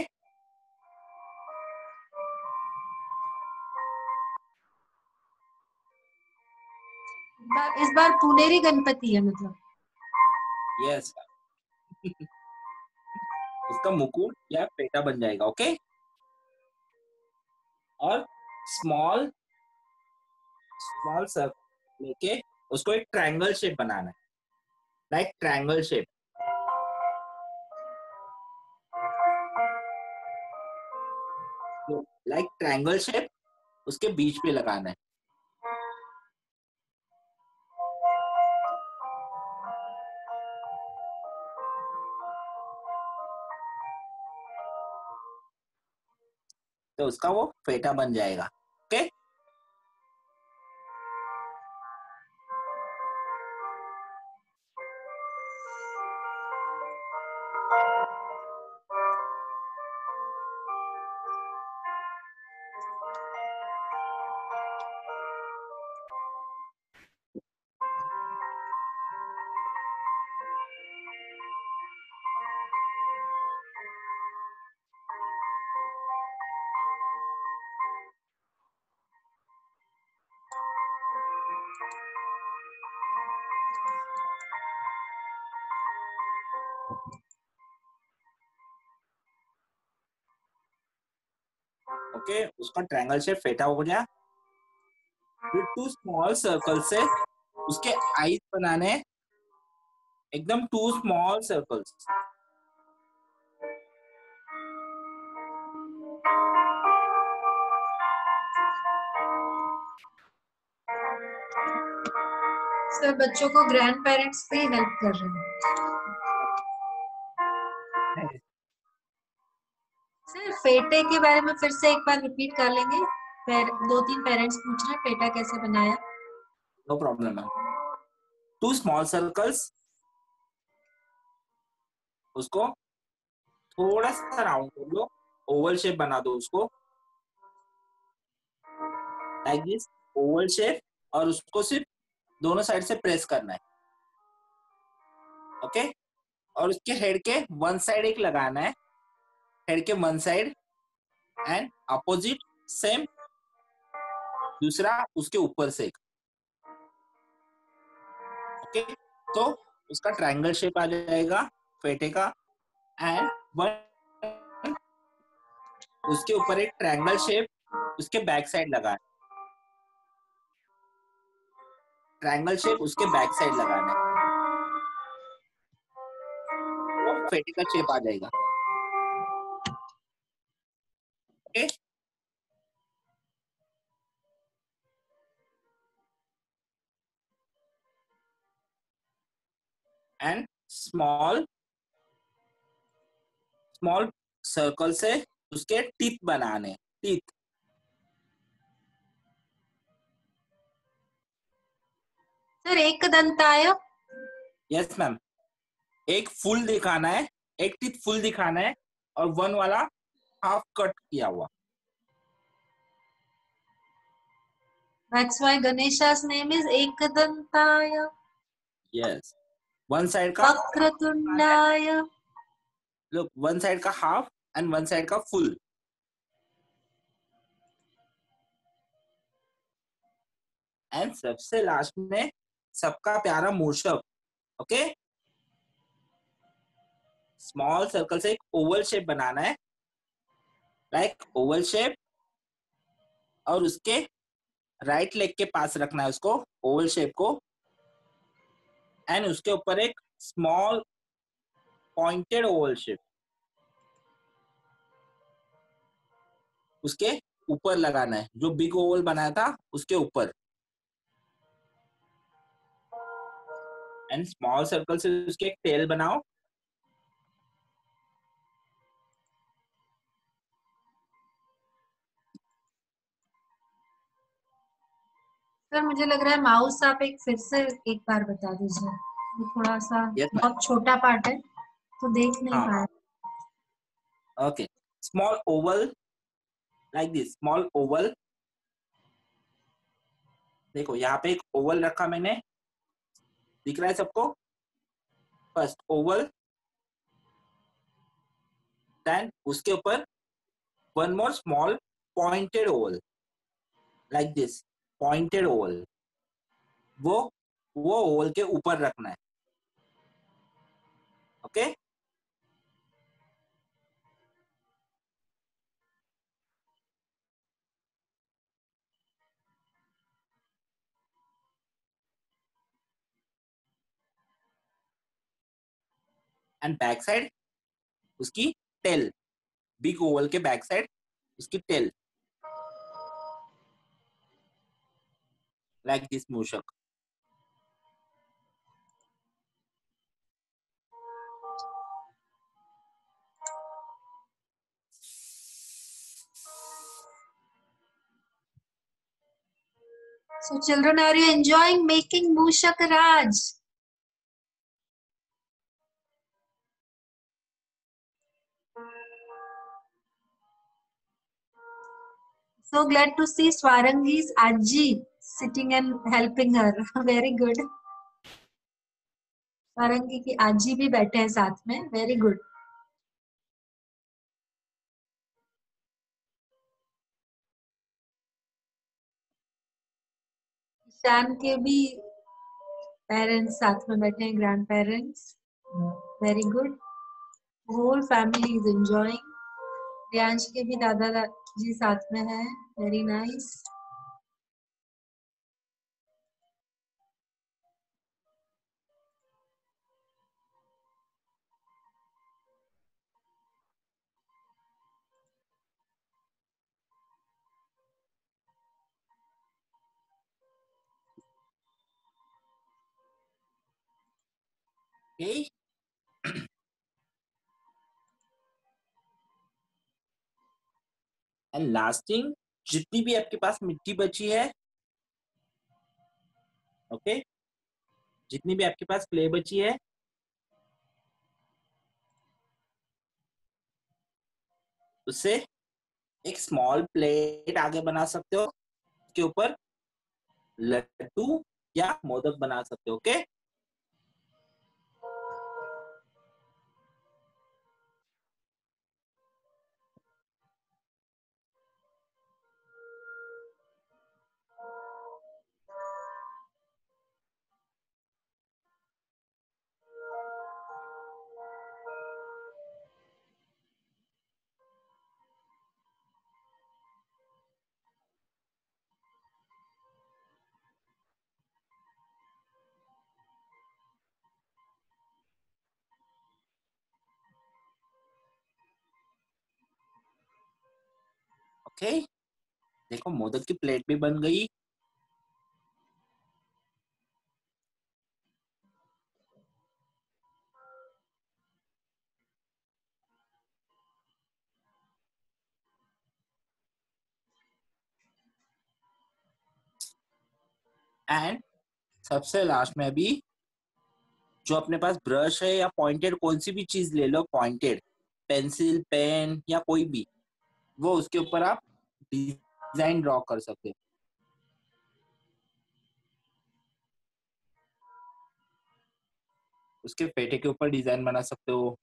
इस बार पुनेरी गणपति है मतलब।
यस उसका मुकुट या पेटा बन जाएगा। ओके, और स्मॉल स्मॉल सर्कल लेके उसको एक ट्रायंगल शेप बनाना है, like triangle shape. Like triangle shape उसके बीच पे लगाना है। तो उसका वो फेटा बन जाएगा। ओके, ओके, उसका ट्रायंगल शेप फेटा हो गया। फिर 2 स्मॉल सर्कल से उसके आईज बनाने हैं, एकदम 2 स्मॉल सर्कल्स।
सर बच्चों को ग्रैंड पेरेंट्स भी हेल्प कर रहे हैं। सर फेटे के बारे में फिर से एक बार रिपीट कर लेंगे। 2-3 पेरेंट्स पूछ रहे हैं फेटा कैसे बनाया।
No problem ma'am. 2 small circles, उसको थोड़ा सा राउंड कर लो, ओवल शेप बना दो उसको, लाइक दिस, ओवल शेप, और उसको सिर्फ दोनों साइड से प्रेस करना है। ओके, और उसके हेड के वन साइड एक लगाना है, हेड के one side, and opposite same दूसरा उसके ऊपर से एक। ओके, तो उसका ट्रायंगल शेप आ जाएगा फेटे का, एंड वन उसके ऊपर एक ट्रायंगल शेप उसके बैक साइड लगा है, ट्रायंगल शेप उसके बैक साइड लगाना है, वो फेटे का शेप आ जाएगा। Okay, and small small circle से उसके टीथ बनाने, टीथ।
सर एक दंताय,
यस मैम, एक फुल दिखाना है, एक टीथ फुल दिखाना है और वन वाला हाफ कट किया हुआ।
That's why Ganesha's name is Ekadantaya.
Yes, one side का
Vakratundaya.
लुक, वन साइड का हाफ एंड वन साइड का फुल। एंड सबसे लास्ट में सबका प्यारा मूषक। ओके, स्मॉल सर्कल से एक ओवल शेप बनाना है, लाइक ओवल शेप, और उसके राइट लेग के पास रखना है उसको, ओवल शेप को, एंड उसके ऊपर एक स्मॉल पॉइंटेड ओवल शेप उसके ऊपर लगाना है, जो बिग ओवल बनाया था उसके ऊपर। एंड स्मॉल सर्कल से उसके एक टेल बनाओ।
सर मुझे लग रहा है माउस आप एक फिर से एक बार बता दीजिए, ये थोड़ा सा
Yes, ma'am.
बहुत छोटा पार्ट है तो देख नहीं
हाँ।
पाया।
Okay, small Oval like this, small Oval. देखो यहाँ पे एक ओवल रखा मैंने, दिख रहा है सबको? फर्स्ट ओवल, देन उसके ऊपर one more small pointed oval like this, pointed oval. वो ओवल के ऊपर रखना है। ओके, एंड बैक साइड उसकी टेल, बिग ओवल के बैक साइड उसकी टेल, लाइक दिस मूषक।
So children, are you enjoying making Mushak Raj? So glad to see Swarangi's Aji sitting and helping her. Very good. Swarangi की आजी भी बैठे हैं साथ में. Very good. ईशान के भी पेरेंट्स साथ में बैठे हैं, grand parents. Very good. Whole family is enjoying. Priyansh के भी दादा जी साथ में हैं. Very nice.
Okay. And lasting, जितनी भी आपके पास मिट्टी बची है, ओके, जितनी भी आपके पास क्ले बची है, उससे एक स्मॉल प्लेट आगे बना सकते हो, उसके ऊपर लड्डू या मोदक बना सकते हो। ओके, ओके, देखो मोदक की प्लेट भी बन गई। एंड सबसे लास्ट में अभी जो अपने पास ब्रश है या पॉइंटेड कोई सी भी चीज ले लो, पॉइंटेड पेंसिल पेन या कोई भी, वो उसके ऊपर आप डिजाइन ड्रॉ कर सकते हो। उसके पेटे के ऊपर डिजाइन बना सकते हो।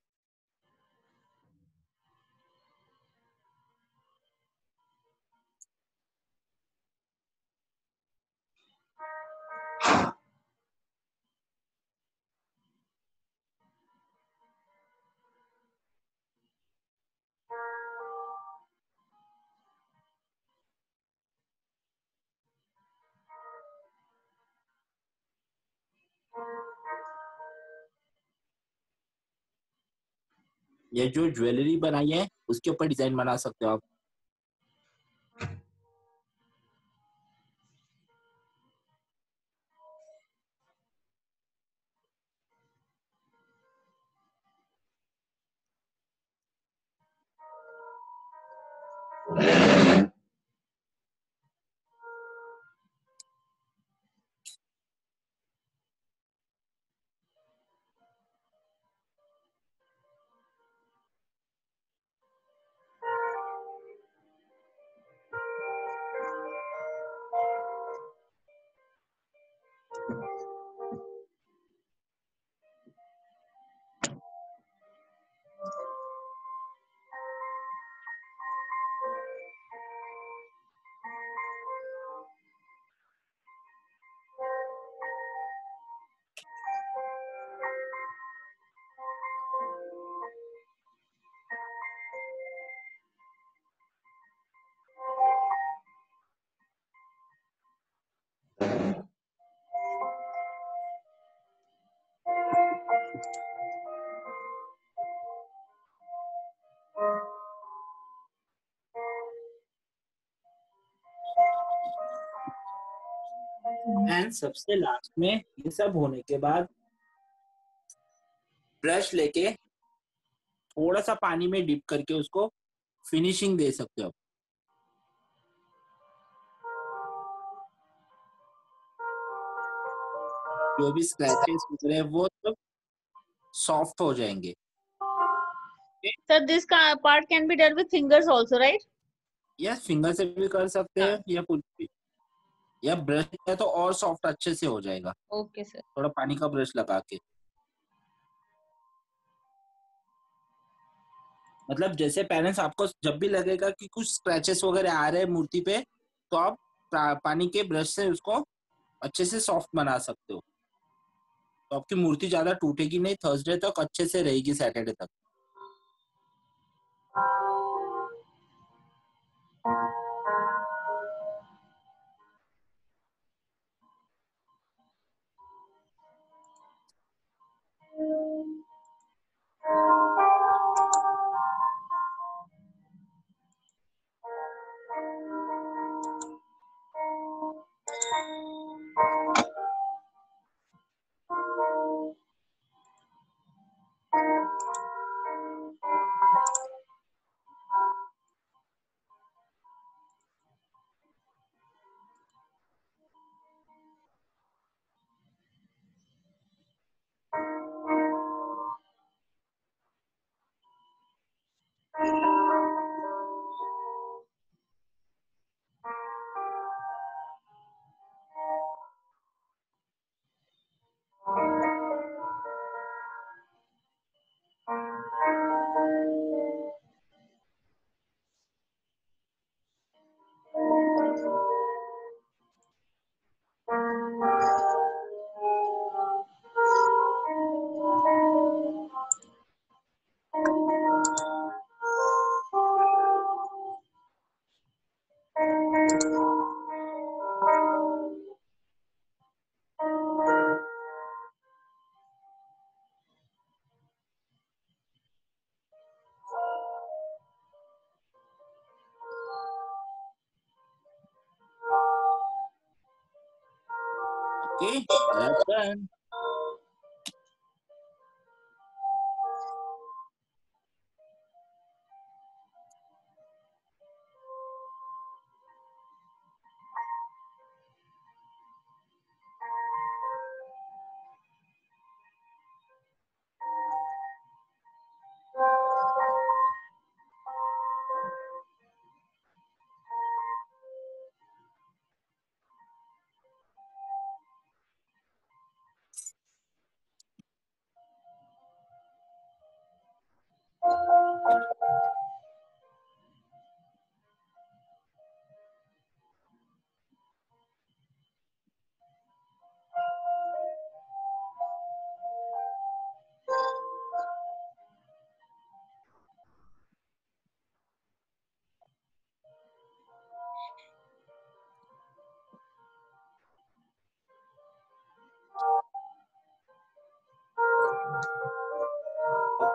ये जो ज्वेलरी बनाई है उसके ऊपर डिजाइन बना सकते हो आप। एंड सबसे लास्ट में ये सब होने के बाद ब्रश लेके थोड़ा सा पानी में डिप करके उसको फिनिशिंग दे सकते हो। जो भी स्क्रैचेस उतरे हैं वो सब सॉफ्ट हो जाएंगे।
Sir, this part can be done with fingers also, right?
Yes, finger से भी कर सकते हैं या कुछ भी, या ब्रश है तो और सॉफ्ट अच्छे से हो जाएगा।
Okay, sir.
थोड़ा पानी का ब्रश लगा के, मतलब जैसे पेरेंट्स आपको जब भी लगेगा कि कुछ स्क्रैचेस वगैरह आ रहे हैं मूर्ति पे, तो आप पानी के ब्रश से उसको अच्छे से सॉफ्ट बना सकते हो। तो आपकी मूर्ति ज्यादा टूटेगी नहीं, थर्सडे तक अच्छे से रहेगी, सैटरडे तक। Okay, that's done.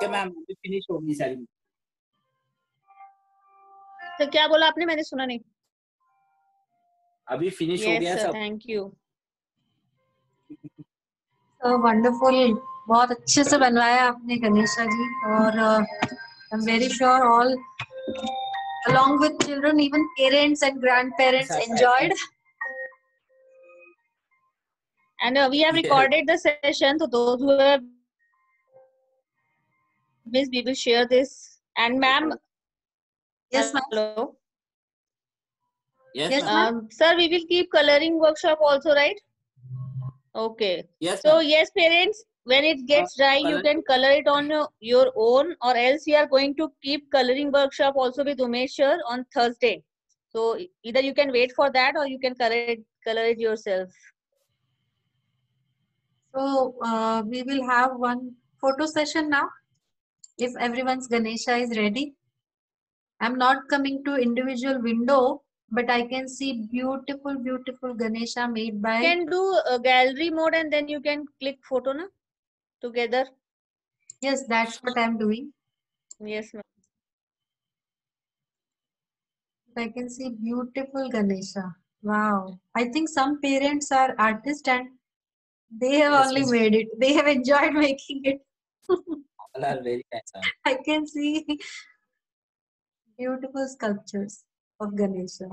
Okay ma'am, अभी फिनिश होगी सारी।
तो क्या बोला आपने, मैंने सुना नहीं।
अभी फिनिश हो
यस
गया
सर,
सब।
Thank you.
वंडरफुल, बहुत अच्छे से बनवाया आपने गणेशा जी, और I am very sure all along with children, even parents and grandparents enjoyed.
And we have recorded the session, so those who have missed, we will share this. And ma'am,
Yes, ma'am.
hello.
Yes,
Yes,
ma'am.
ma'am.
Sir, we will keep coloring workshop also, right? Okay.
Yes,
So
ma'am.
yes, parents, when it gets dry, you
coloring-
can color it on your own, or else we are going to keep coloring workshop also with Umesh sir on Thursday. So either you can wait for that, or you can color it yourself.
So we will have one photo session now. If everyone's Ganesha is ready. I'm not coming to individual window, but I can see beautiful, beautiful Ganesha made by.
You can do a gallery mode, and then you can click photo na together.
Yes, that's what I'm doing.
Yes, ma'am.
I can see beautiful Ganesha. Wow. I think some parents are artists and they have
Yes,
only
yes.
made it. They have enjoyed making it.
All are very nice, ma'am.
I can see beautiful sculptures of Ganesha.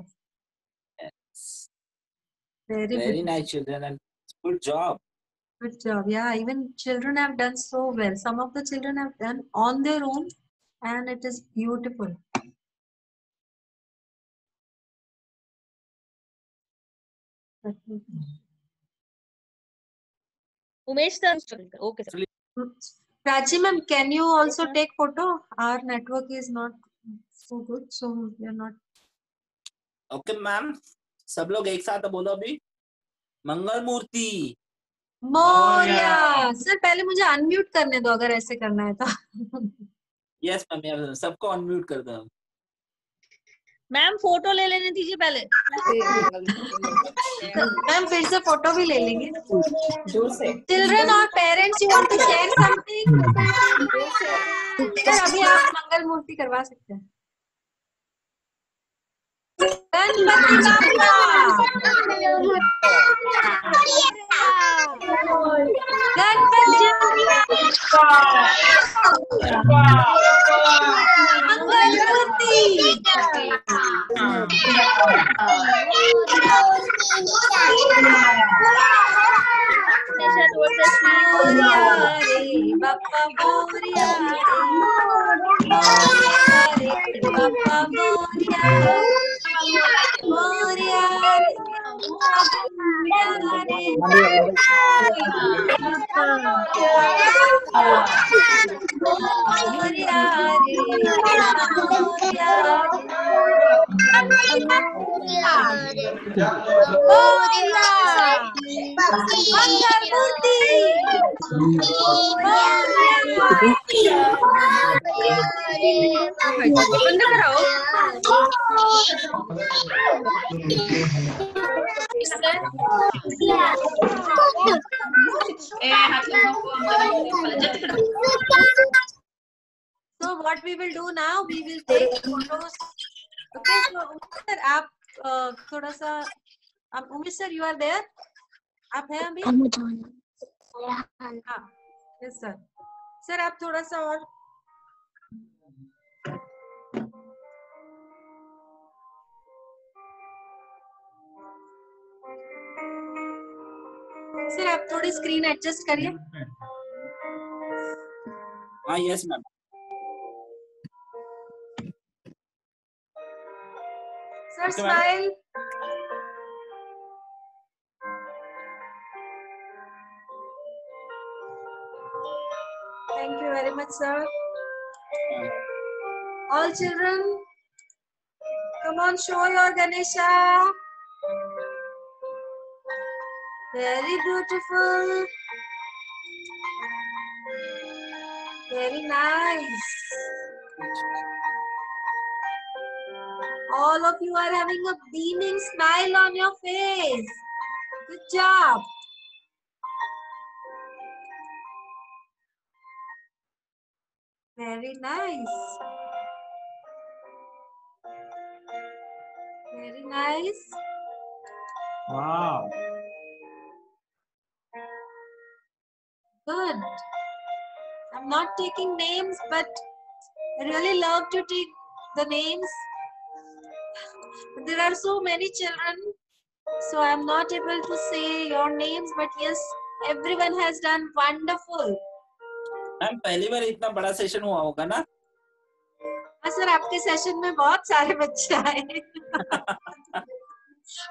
Yes.
Very
Very
beautiful.
nice children, and good job.
Good job. Yeah, even children have done so well. Some of the children have done on their own, and it is beautiful.
Umesh sir. Okay, sir.
Prachi ma'am, can you also take photo? Our network is not so good, so we are not.
Okay ma'am, सब लोग एक साथ बोलो अभी। मंगल मूर्ति।
Moriya. Sir पहले मुझे unmute करने दो अगर ऐसे करना है तो।
यस मैम, सबको अनम्यूट कर दो।
मैम फोटो ले लेने दीजिए पहले।
मैम फिर से फोटो भी ले लेंगे। चिल्ड्रन और parents, you want to share something? Sir अभी आप मंगल मूर्ति करवा सकते हैं। गणपति मंगल मोरिया रे बाप्पा मोरिया रे, मोरिया रे बाप्पा मोरिया, मोरिया रे मोरिया रे, मोरिया रे मोरिया मोरिया मंगल मूर्ति बंद कराओ। So what we will do now, we will take photos. Okay, so sir आप थोड़ा सा, Umesh sir you are there? आप हैं अभी? हाँ, yes sir. सर आप थोड़ा सा और सर आप थोड़ी स्क्रीन एडजस्ट करिए।
हाँ yes ma'am.
Sir smile. Thank you very much, sir. All children, come on, show your Ganesha. Very beautiful. Very nice. All of you are having a beaming smile on your face. Good job. Very nice. Very nice.
Wow.
Good. I'm not taking names, but I really love to take the names. There are so many children, so I'm not able to say your names, but yes, everyone has done wonderful.
Ma'am पहली बार इतना बड़ा session हुआ होगा ना?
हाँ sir, आपके session में बहुत सारे बच्चे आए।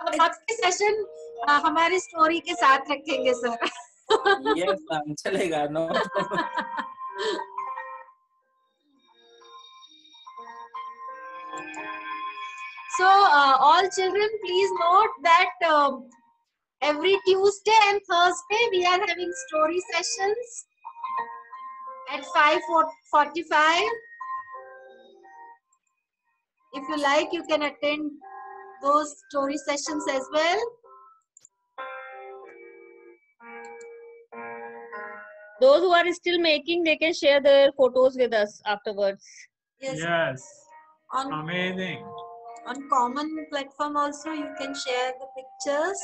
और आपके सेशन हमारी स्टोरी के साथ रखेंगे सर।
यस मैम, चलेगा, no problem.
So all children, please note that every Tuesday and Thursday we are having story sessions at 5:45. If you like, you can attend those story sessions as well.
Those who are still making, they can share their photos with us afterwards.
Yes.
On
Amazing.
common platform also you can share the pictures.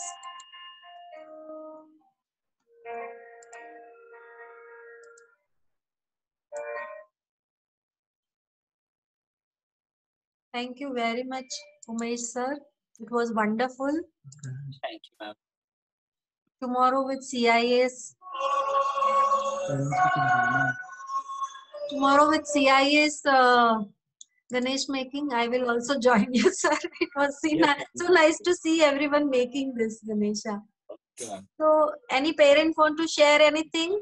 Thank you very much, Umesh sir. It was wonderful.
Thank you ma'am.
Tomorrow with CIS. Tomorrow with CIS Ganesh making, I will also join you, sir. It was so nice to see everyone making this Ganesha.
Okay, ma'am.
So, any parent want to share anything?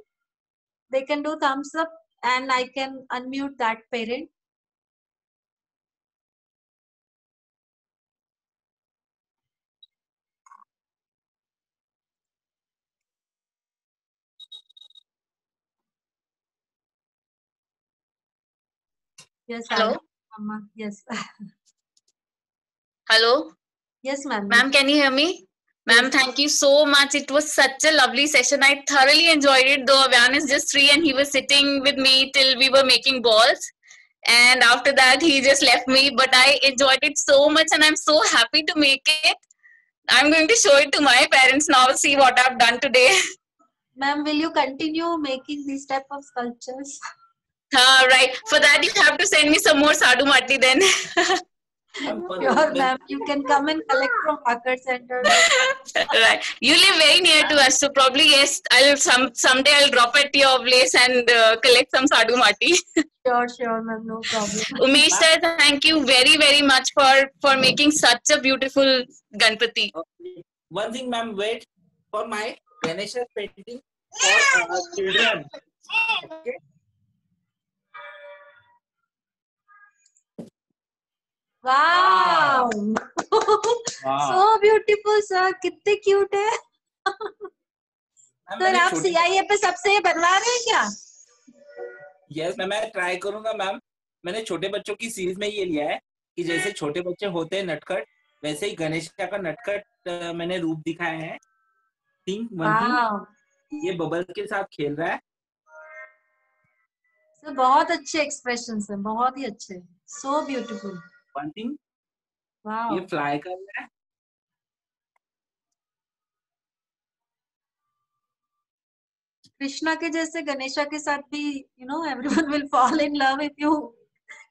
They can do thumbs up and I can unmute that parent. Yes,
Hello.
Amma. Yes.
Hello.
Yes, ma'am.
Ma'am, can you hear me? Ma'am, thank you so much. It was such a lovely session. I thoroughly enjoyed it, though Avyan is just 3 and he was sitting with me till we were making balls. And after that, he just left me. But I enjoyed it so much and I'm so happy to make it. I'm going to show it to my parents now, see what I've done today.
Ma'am, will you continue making these type of sculptures?
Right. For that, you have to send me some more Sadhu Mati then.
Sure, ma'am. You can come and collect from Packard Center.
Right. You live very near to us, so probably yes. Someday I'll drop at your place and collect some Sadhu Mati.
Sure, ma'am. No problem.
Umesh sir, thank you very, very much for making such a beautiful Ganpati.
Okay. One thing, ma'am, wait for my Ganesha painting for children. Okay.
Wow. So beautiful, sir. कितने cute है. Sir आप CIA पे सबसे बनवा रहे हैं क्या?
Yes ma'am, मैं ट्राई करूंगा मैम। मैंने छोटे बच्चों की सीरीज में ये लिया है कि जैसे छोटे बच्चे होते हैं नटखट, वैसे ही गणेश का नटखट मैंने रूप दिखाया है। ये बबल के साथ खेल रहा है।
सर बहुत अच्छे एक्सप्रेशंस हैं, बहुत ही अच्छे। So beautiful.
One thing,
wow,
ये फ्लाई कर रहा है।
कृष्णा के जैसे गणेशा के साथ भी everyone will fall in love if you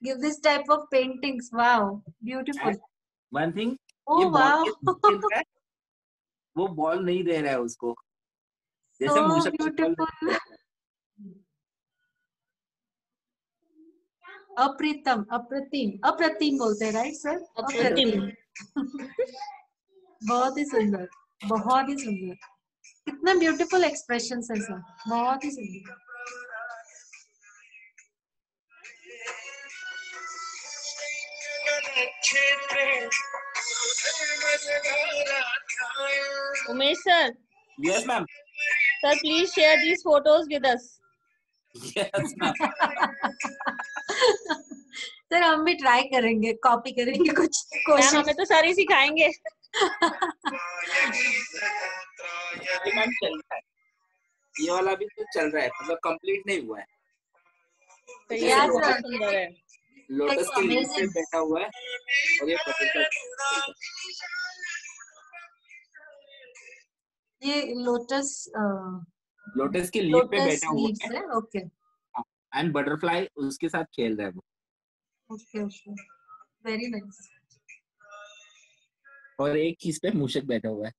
give this type of paintings. Wow, beautiful.
One thing,
Oh
ये
wow,
बॉल खेल रहा है, वो बॉल नहीं दे रहा है उसको, जैसे
so
मूषक
beautiful. अप्रीतम, अप्रतिम बोलते हैं, राइट सर?
अप्रतिम।
बहुत ही सुंदर, बहुत ही सुंदर। कितना ब्यूटीफुल एक्सप्रेशन है सर, बहुत ही सुंदर।
Umesh sir.
Yes, ma'am.
Sir, please share these photos with us.
Yes, ma'am.
Sir हम भी ट्राई करेंगे, कॉपी करेंगे कुछ
मैम हमें तो सारी सिखाएंगे।
मैम चल रहा है, ये वाला भी तो चल रहा है, मतलब कंप्लीट नहीं हुआ है।
सही है,
Yeah,
बहुत
sir.
सुंदर है।
लोटस के लीफ पे
Amazing.
बैठा हुआ है और ये बटरफ्लाई।
ये लोटस
लोटस के लीफ पे
लोटस
बैठा हुआ
लीव्स
है
है. ओके
एंड बटरफ्लाई उसके साथ खेल रहा है वो,
ओके ओके, वेरी नाइस.
और एक चीज पे मूषक बैठा हुआ है।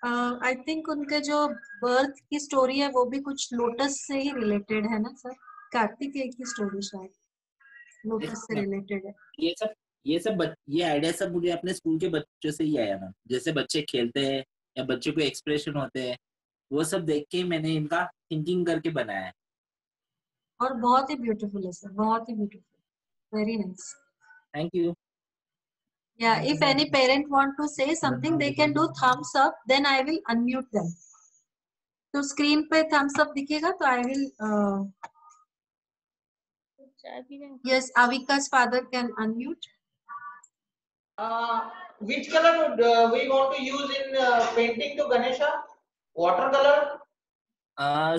आई थिंक उनके जो बर्थ की स्टोरी है वो भी कुछ लोटस से ही रिलेटेड है ना सर? कार्तिकेय की स्टोरी शायद लोटस से रिलेटेड है.
ये आइडिया सब मुझे अपने स्कूल के बच्चों से ही आया ना, जैसे बच्चे खेलते हैं या बच्चों को एक्सप्रेशन होते हैं, वो सब देख के मैंने इनका थिंकिंग करके बनाया है।
और बहुत ही ब्यूटीफुल है सर, बहुत ही beautiful, very nice.
Thank you.
Yeah, if any parent want to say something, they can do thumbs up. Then I will unmute them. तो screen पे thumbs up दिखेगा तो I will. Yes, Avika's father can unmute.
Which color would we want to use in painting to Ganesha? Watercolor?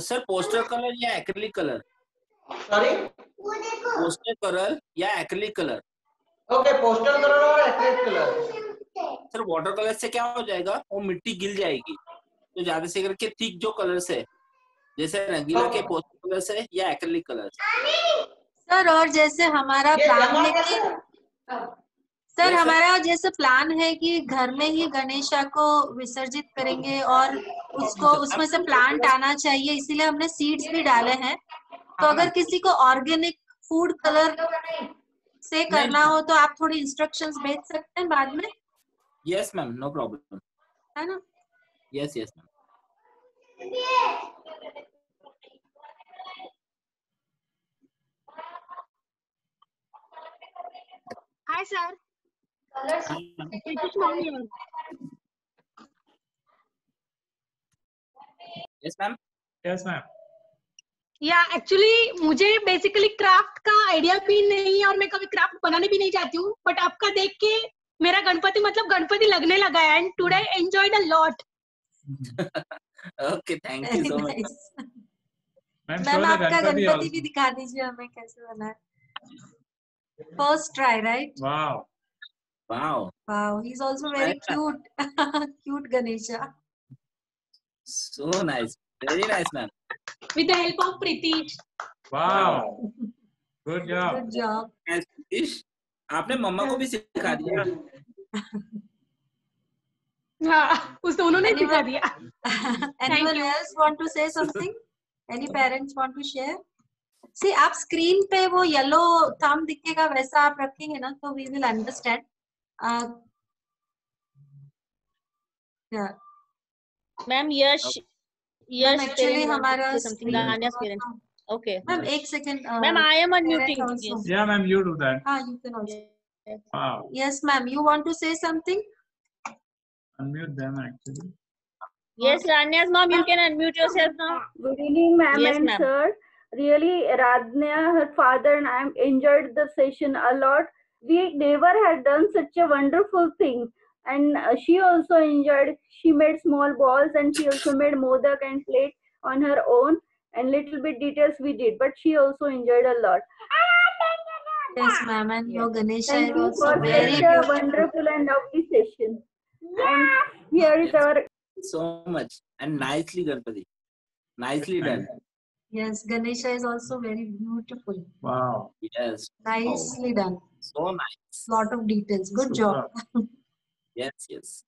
Sir poster colour या acrylic colour?
Sorry?
Poster colour या acrylic colour?
Okay, poster colour और acrylic colour.
Sir water colour से क्या हो जाएगा, वो मिट्टी गिल जाएगी, तो ज्यादा से करके थिक जो कलर्स है जैसे रंगीला के पोस्टर कलर से या एक्रिलिक कलर।
सर और जैसे हमारा प्लान है कि सर हमारा जैसे प्लान है कि घर में ही गणेशा को विसर्जित करेंगे और उसको उसमें से प्लांट आना चाहिए, इसीलिए हमने सीड्स भी डाले हैं. तो अगर किसी को ऑर्गेनिक फूड कलर से करना हो तो आप थोड़ी इंस्ट्रक्शंस भेज सकते हैं बाद में.
Yes ma'am, no problem.
है ना?
Yes yes ma'am.
Hi, sir.
Yes ma'am.
Yes, ma'am.
या एक्चुअली मुझे बेसिकली क्राफ्ट का आइडिया भी नहीं है और मैं कभी क्राफ्ट बनाने भी नहीं चाहती हूँ, बट आपका देख के मेरा गणपति मतलब गणपति लगने लगा है and today enjoyed a lot.
Okay, thank you so much.
Ma'am आपका गणपति भी दिखा दीजिए हमें कैसे बना है. First try, right?
Wow.
Wow.
Wow, he's also very cute. Cute Ganesha.
So nice. Very nice, ma'am.
With the help of Pritish.
Wow. Good job.
Good job.
Yes, Pritish. आपने मम्मा को भी सिखा दिया.
हाँ, उस दोनों ने सिखा दिया.
Anyone else want to say something? Any parents want to share? See, आप स्क्रीन पे वो येलो थंब दिखेगा वैसा आप रखेंगे ना तो we will understand. Yeah.
Ma'am Yash
actually हमारा
ओके
मैम एक second.
Ma'am I am unmuting.
Yeah, ma'am, you do that.
हाँ, you can also.
Wow.
Yes, ma'am. You want to say something?
Unmute them actually.
Yes, Ranya's mom, you can unmute yourself now.
Good evening, ma'am
Yes,
and
ma'am.
sir. Really, Radhnya, her father and I enjoyed the session a lot. We never had done such a wonderful thing. And she also enjoyed. She made small balls and she also made modak and plate on her own. And little bit details we did, but she also enjoyed a lot.
Yes, ma'am. And your Ganesha
Thank
is
you
also
for
very
such a
beautiful.
wonderful and lovely session. And here is our
So much and nicely Ganpati. Nicely done.
Yes, Ganesha is also very beautiful.
Wow.
Yes.
Nicely done.
So nice.
Lot of details. Good job.
Yes, yes.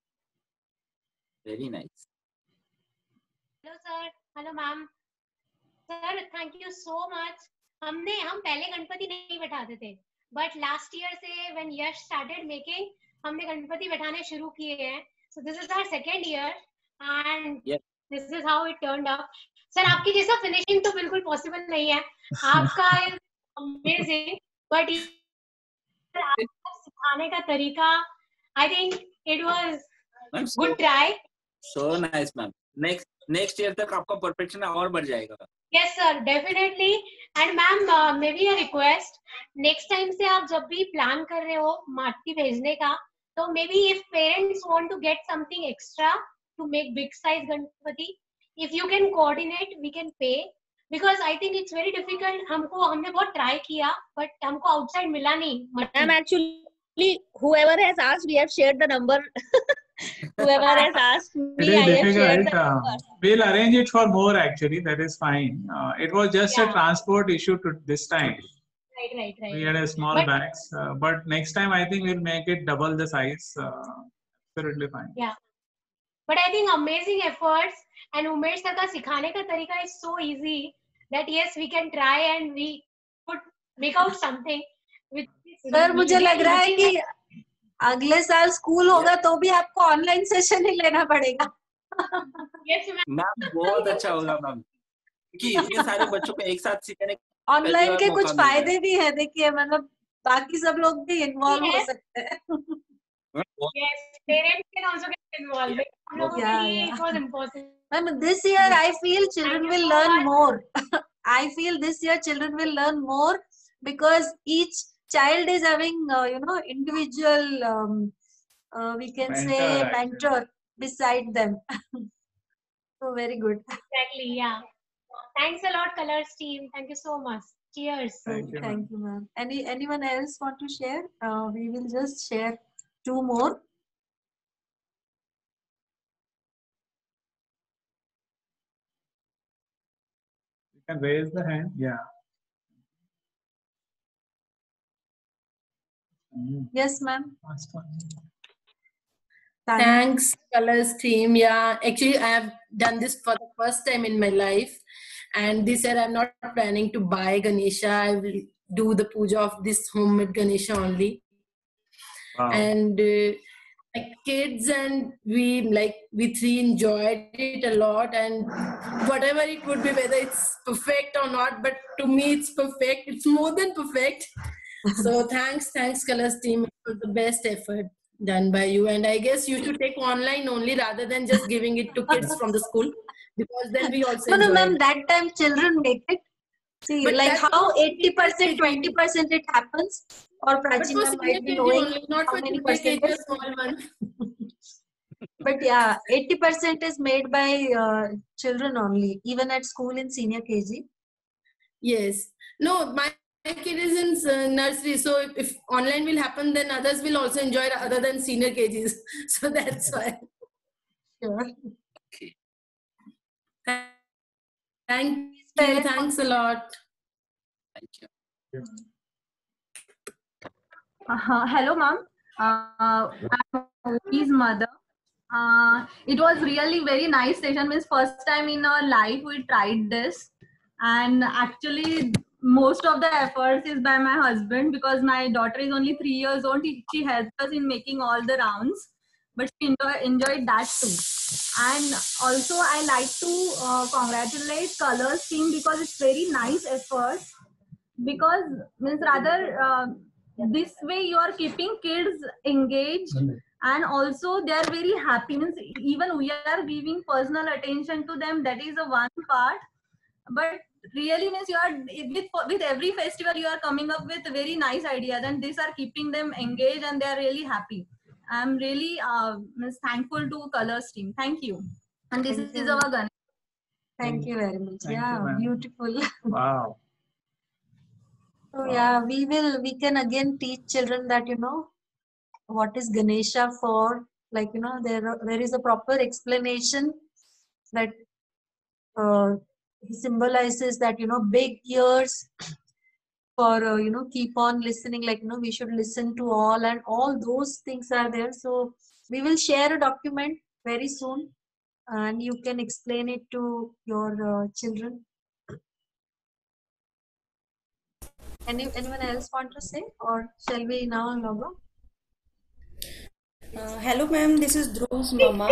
Very nice.
Hello sir. Hello ma'am. Sir thank you so much. हम पहले गणपति नहीं बैठाते थे, but last year से when Yash started making हमने गणपति बैठाने शुरू किए हैं. So this is our second year and this is how it turned out. Sir आपकी जैसा फिनिशिंग तो बिल्कुल पॉसिबल नहीं है. आपका इज अमेजिंग, बट सिखाने का तरीका I think it was good try.
So nice, ma'am. Next year तक आपका परफेक्शन और बढ़ जाएगा.
Yes sir, definitely. And ma'am, maybe a request. Next time से आप जब भी प्लान कर रहे हो माटी भेजने का, तो maybe if parents want to get something extra to make big size Ganpati, if you can coordinate, we can pay. Because I think it's very difficult. हमने बहुत try किया, but हमको outside मिला नहीं.
Ma'am, actually, whoever has asked, we have shared the number. Whoever has asked
It
me,
is
I have shared
difficult.
the number.
We'll arrange it for more actually. That is fine. It was just a
Yeah.
transport issue to this time.
Right.
We had a small
But-
bags, but next time I think we'll make it double the size. Absolutely fine.
Yeah. But I think amazing efforts, and Umesh sir का सिखाने का तरीका is so easy that yes, we can try and we could make out something.
Sir मुझे लग रहा है कि अगले साल स्कूल होगा तो भी आपको ऑनलाइन सेशन ही लेना पड़ेगा.
Yes, ma'am.
मैम बहुत अच्छा होगा मैम, क्योंकि इतने सारे बच्चों को एक साथ सीखने का
ऑनलाइन के
मौका
कुछ
मिल रहा है।
फायदे भी है, देखिए मतलब बाकी सब लोग भी इन्वॉल्व हो
Yes.
सकते हैं.
Yes, parents can also get involved. हम लोगों के
Yeah,
लिए
yeah.
it was important.
Ma'am, this year I feel children
Thank you
will
so
learn
much.
more. I feel this year children will learn more because each child is having, individual, we can
Mentor,
say
actually.
mentor beside them. So very good.
Exactly, yeah. Thanks a lot, Colors team. Thank you so much. Cheers.
Thank you, ma'am.
Thank you, ma'am. Anyone else want to share? We will just share 2 more.
You can raise the hand. Yeah.
Yes, ma'am.
Last one.
Thanks, Colors team. Yeah, actually, I have done this for the first time in my life. And this year, I'm not planning to buy Ganesha. I will do the puja of this homemade Ganesha only.
Wow.
And my kids and we three enjoyed it a lot. And whatever it would be, whether it's perfect or not, but to me, it's perfect. It's more than perfect. So thanks, Colors team. It was the best effort done by you. And I guess you should take online only rather than just giving it to kids from the school, because then we also
No,
enjoy
ma'am,
it.
that time children make it. See,
But
like
that
how
was
80%, 20% it happens, or
But
Prachi
for
ma'am
senior
might be
KG
knowing
only, not
how
for
many
junior KG,
percentage.
a small one.
But yeah, 80% is made by children only, even at school in senior KG.
Yes. No, my kid is in nursery, so if online will happen, then others will also enjoy it other than senior KGs. So that's why.
Sure.
Thank you.
Parents
Thanks a lot.
Thank you.
Hello, ma'am. I'm Ovi's mother. It was really very nice session. Means first time in our life we tried this, and actually most of the efforts is by my husband, because my daughter is only 3 years old. She helped us in making all the rounds, but she enjoyed that too. And also I like to congratulate Colors team, because it's very nice effort. Because means rather this way you are keeping kids engaged, and also they are very happy. Means even we are giving personal attention to them, that is a one part, but really means you are with every festival you are coming up with very nice ideas, and these are keeping them engaged and they are really happy. I'm really means thankful to Colors team. Thank you. And this
Thank
is
you.
our Ganesh.
Thank you very much.
Thank
Yeah,
you, ma'am.
beautiful.
Wow.
So yeah, we can again teach children that, what is Ganesha for. Like, there is a proper explanation that he symbolizes that, big ears for, keep on listening, like, we should listen to all, and all those things are there. So we will share a document very soon, and you can explain it to your children. Anyone else want to say, or shall we now log on?
Hello, ma'am. This is Dhruv's mama.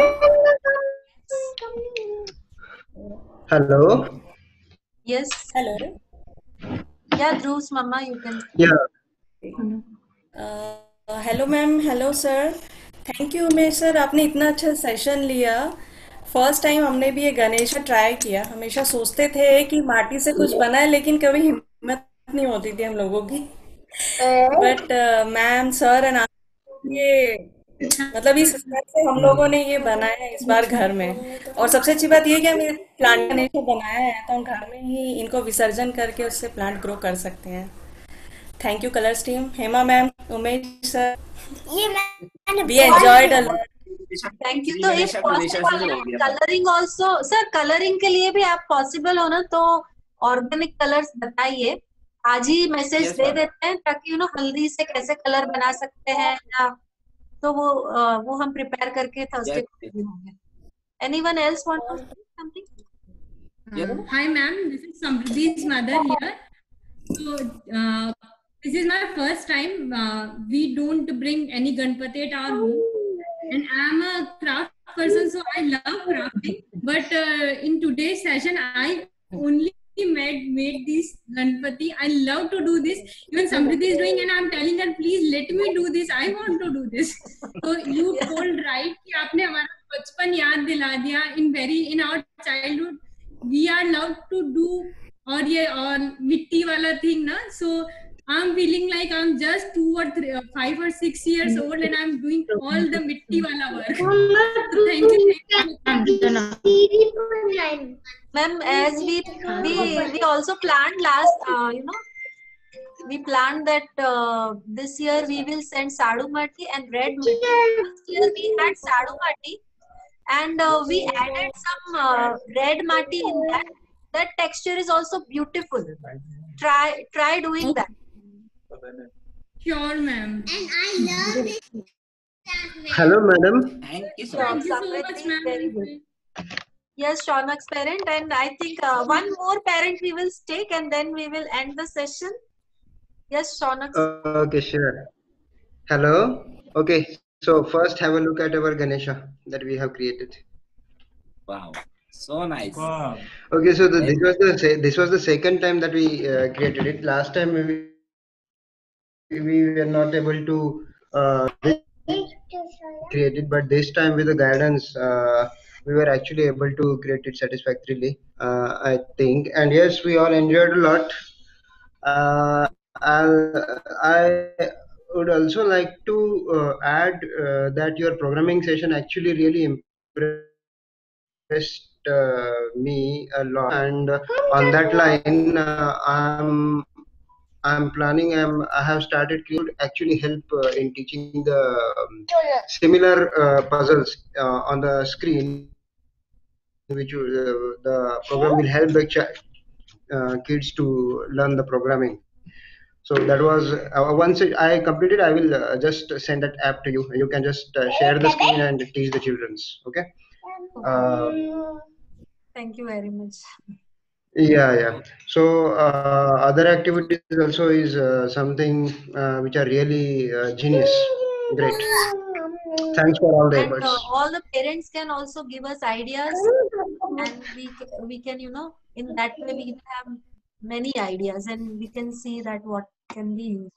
Hello.
Yes.
Hello.
Yeah, Dhruv's mama, you can.
Yeah.
Hello ma'am, hello sir. Thank you Umesh sir, आपने इतना अच्छा session लिया. First time हमने भी ये Ganesha try किया. हमेशा सोचते थे कि माटी से कुछ बनाए, लेकिन कभी हिम्मत नहीं होती थी हम लोगों की. बट मैम, सर एंड ये मतलब इस स्मेल से हम लोगों ने ये बनाया है इस बार घर में। और सबसे अच्छी बात ये है कि हमने प्लांट गणेशा बनाया है तो हम घर में ही इनको विसर्जन करके उससे प्लांट ग्रो कर सकते हैं। Thank you colours team, Hema ma'am, Umesh sir, we enjoyed a lot.
Thank you. तो if possible colouring also sir, colouring के लिए भी आप पॉसिबल हो ना तो ऑर्गेनिक कलर्स बताइए, आज ही मैसेज दे देते हैं ताकि हल्दी से कैसे कलर बना सकते हैं, या तो वो हम प्रिपेयर करके थर्सडे को होंगे। Anyone else want to say something?
Hi ma'am, this is Samriddhi's mother here. So this is my first time. We don't bring any Ganpati at our home, and I am a craft person, so I love crafting. But in today's session, I only made this Ganpati. I love to do this. Even Samriddhi is doing, and I'm telling her, please let me do this. I want to do this. So you told right कि आपने हमारा बचपन याद दिला दिया. In our childhood, we are allowed to do और ये और मिट्टी वाला thing ना. So I'm feeling like I'm just 2 or 3, 5 or 6 years old, and I'm doing all the mitti wala work. So thank you.
Ma'am, as we also planned last, we planned that this year we will send Sadu Mati and red matti. Last year we had Sadu Mati, and we added some red matti in that. That texture is also beautiful. Try doing that.
Sure, ma'am.
And I love this.
Hello, madam.
Thank you so
Thank you so much, ma'am.
Very good. Yes, Shaunak's parent, and I think one more parent we will take, and then we will end the session. Yes, Shaunak's.
Okay, sure. Hello. Okay, so first have a look at our Ganesha that we have created.
Wow, so nice.
Wow.
Okay, so this was the second time that we created it. Last time we were not able to create it, but this time with the guidance we were actually able to create it satisfactorily, I think. And yes, we all enjoyed a lot. I would also like to add that your programming session actually really impressed me a lot, and on that line I'm planning, I have started to actually help in teaching the similar puzzles on the screen, which the program will help the kids to learn the programming. So that was once I completed, I will just send that app to you. You can just share the screen and teach the childrens. Okay.
Thank you very much.
Yeah. So other activities also is something which are really genius. Great. Thanks for all the
And
efforts.
all the parents can also give us ideas, and we can in that way we have many ideas, and we can see that what can be used.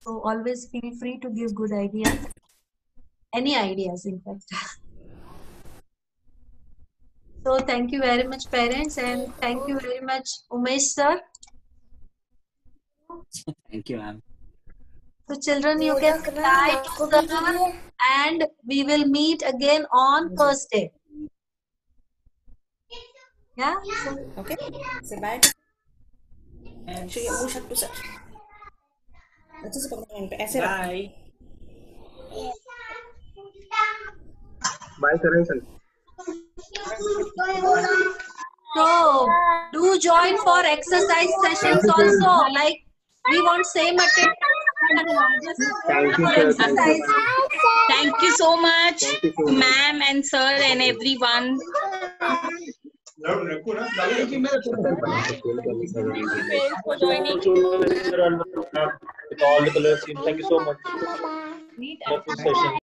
So always feel free to give good ideas, any ideas in fact. So thank you very much, parents, and thank you very much, Umesh sir.
Thank you, ma'am.
So children, you can try to learn, and we will meet again on Thursday. Yeah. So,
Okay. Say bye. And show your push up to sir. अच्छे से पकड़ो इन पे, ऐसे रखो।
Bye.
Bye, sir.
So do join for exercise sessions also. Like we want same attendance
Thank you,
for
sir.
exercise.
Thank you so much, ma'am and sir and everyone.
Thank you for joining. With all the colors team. Thank you so much. Wonderful session.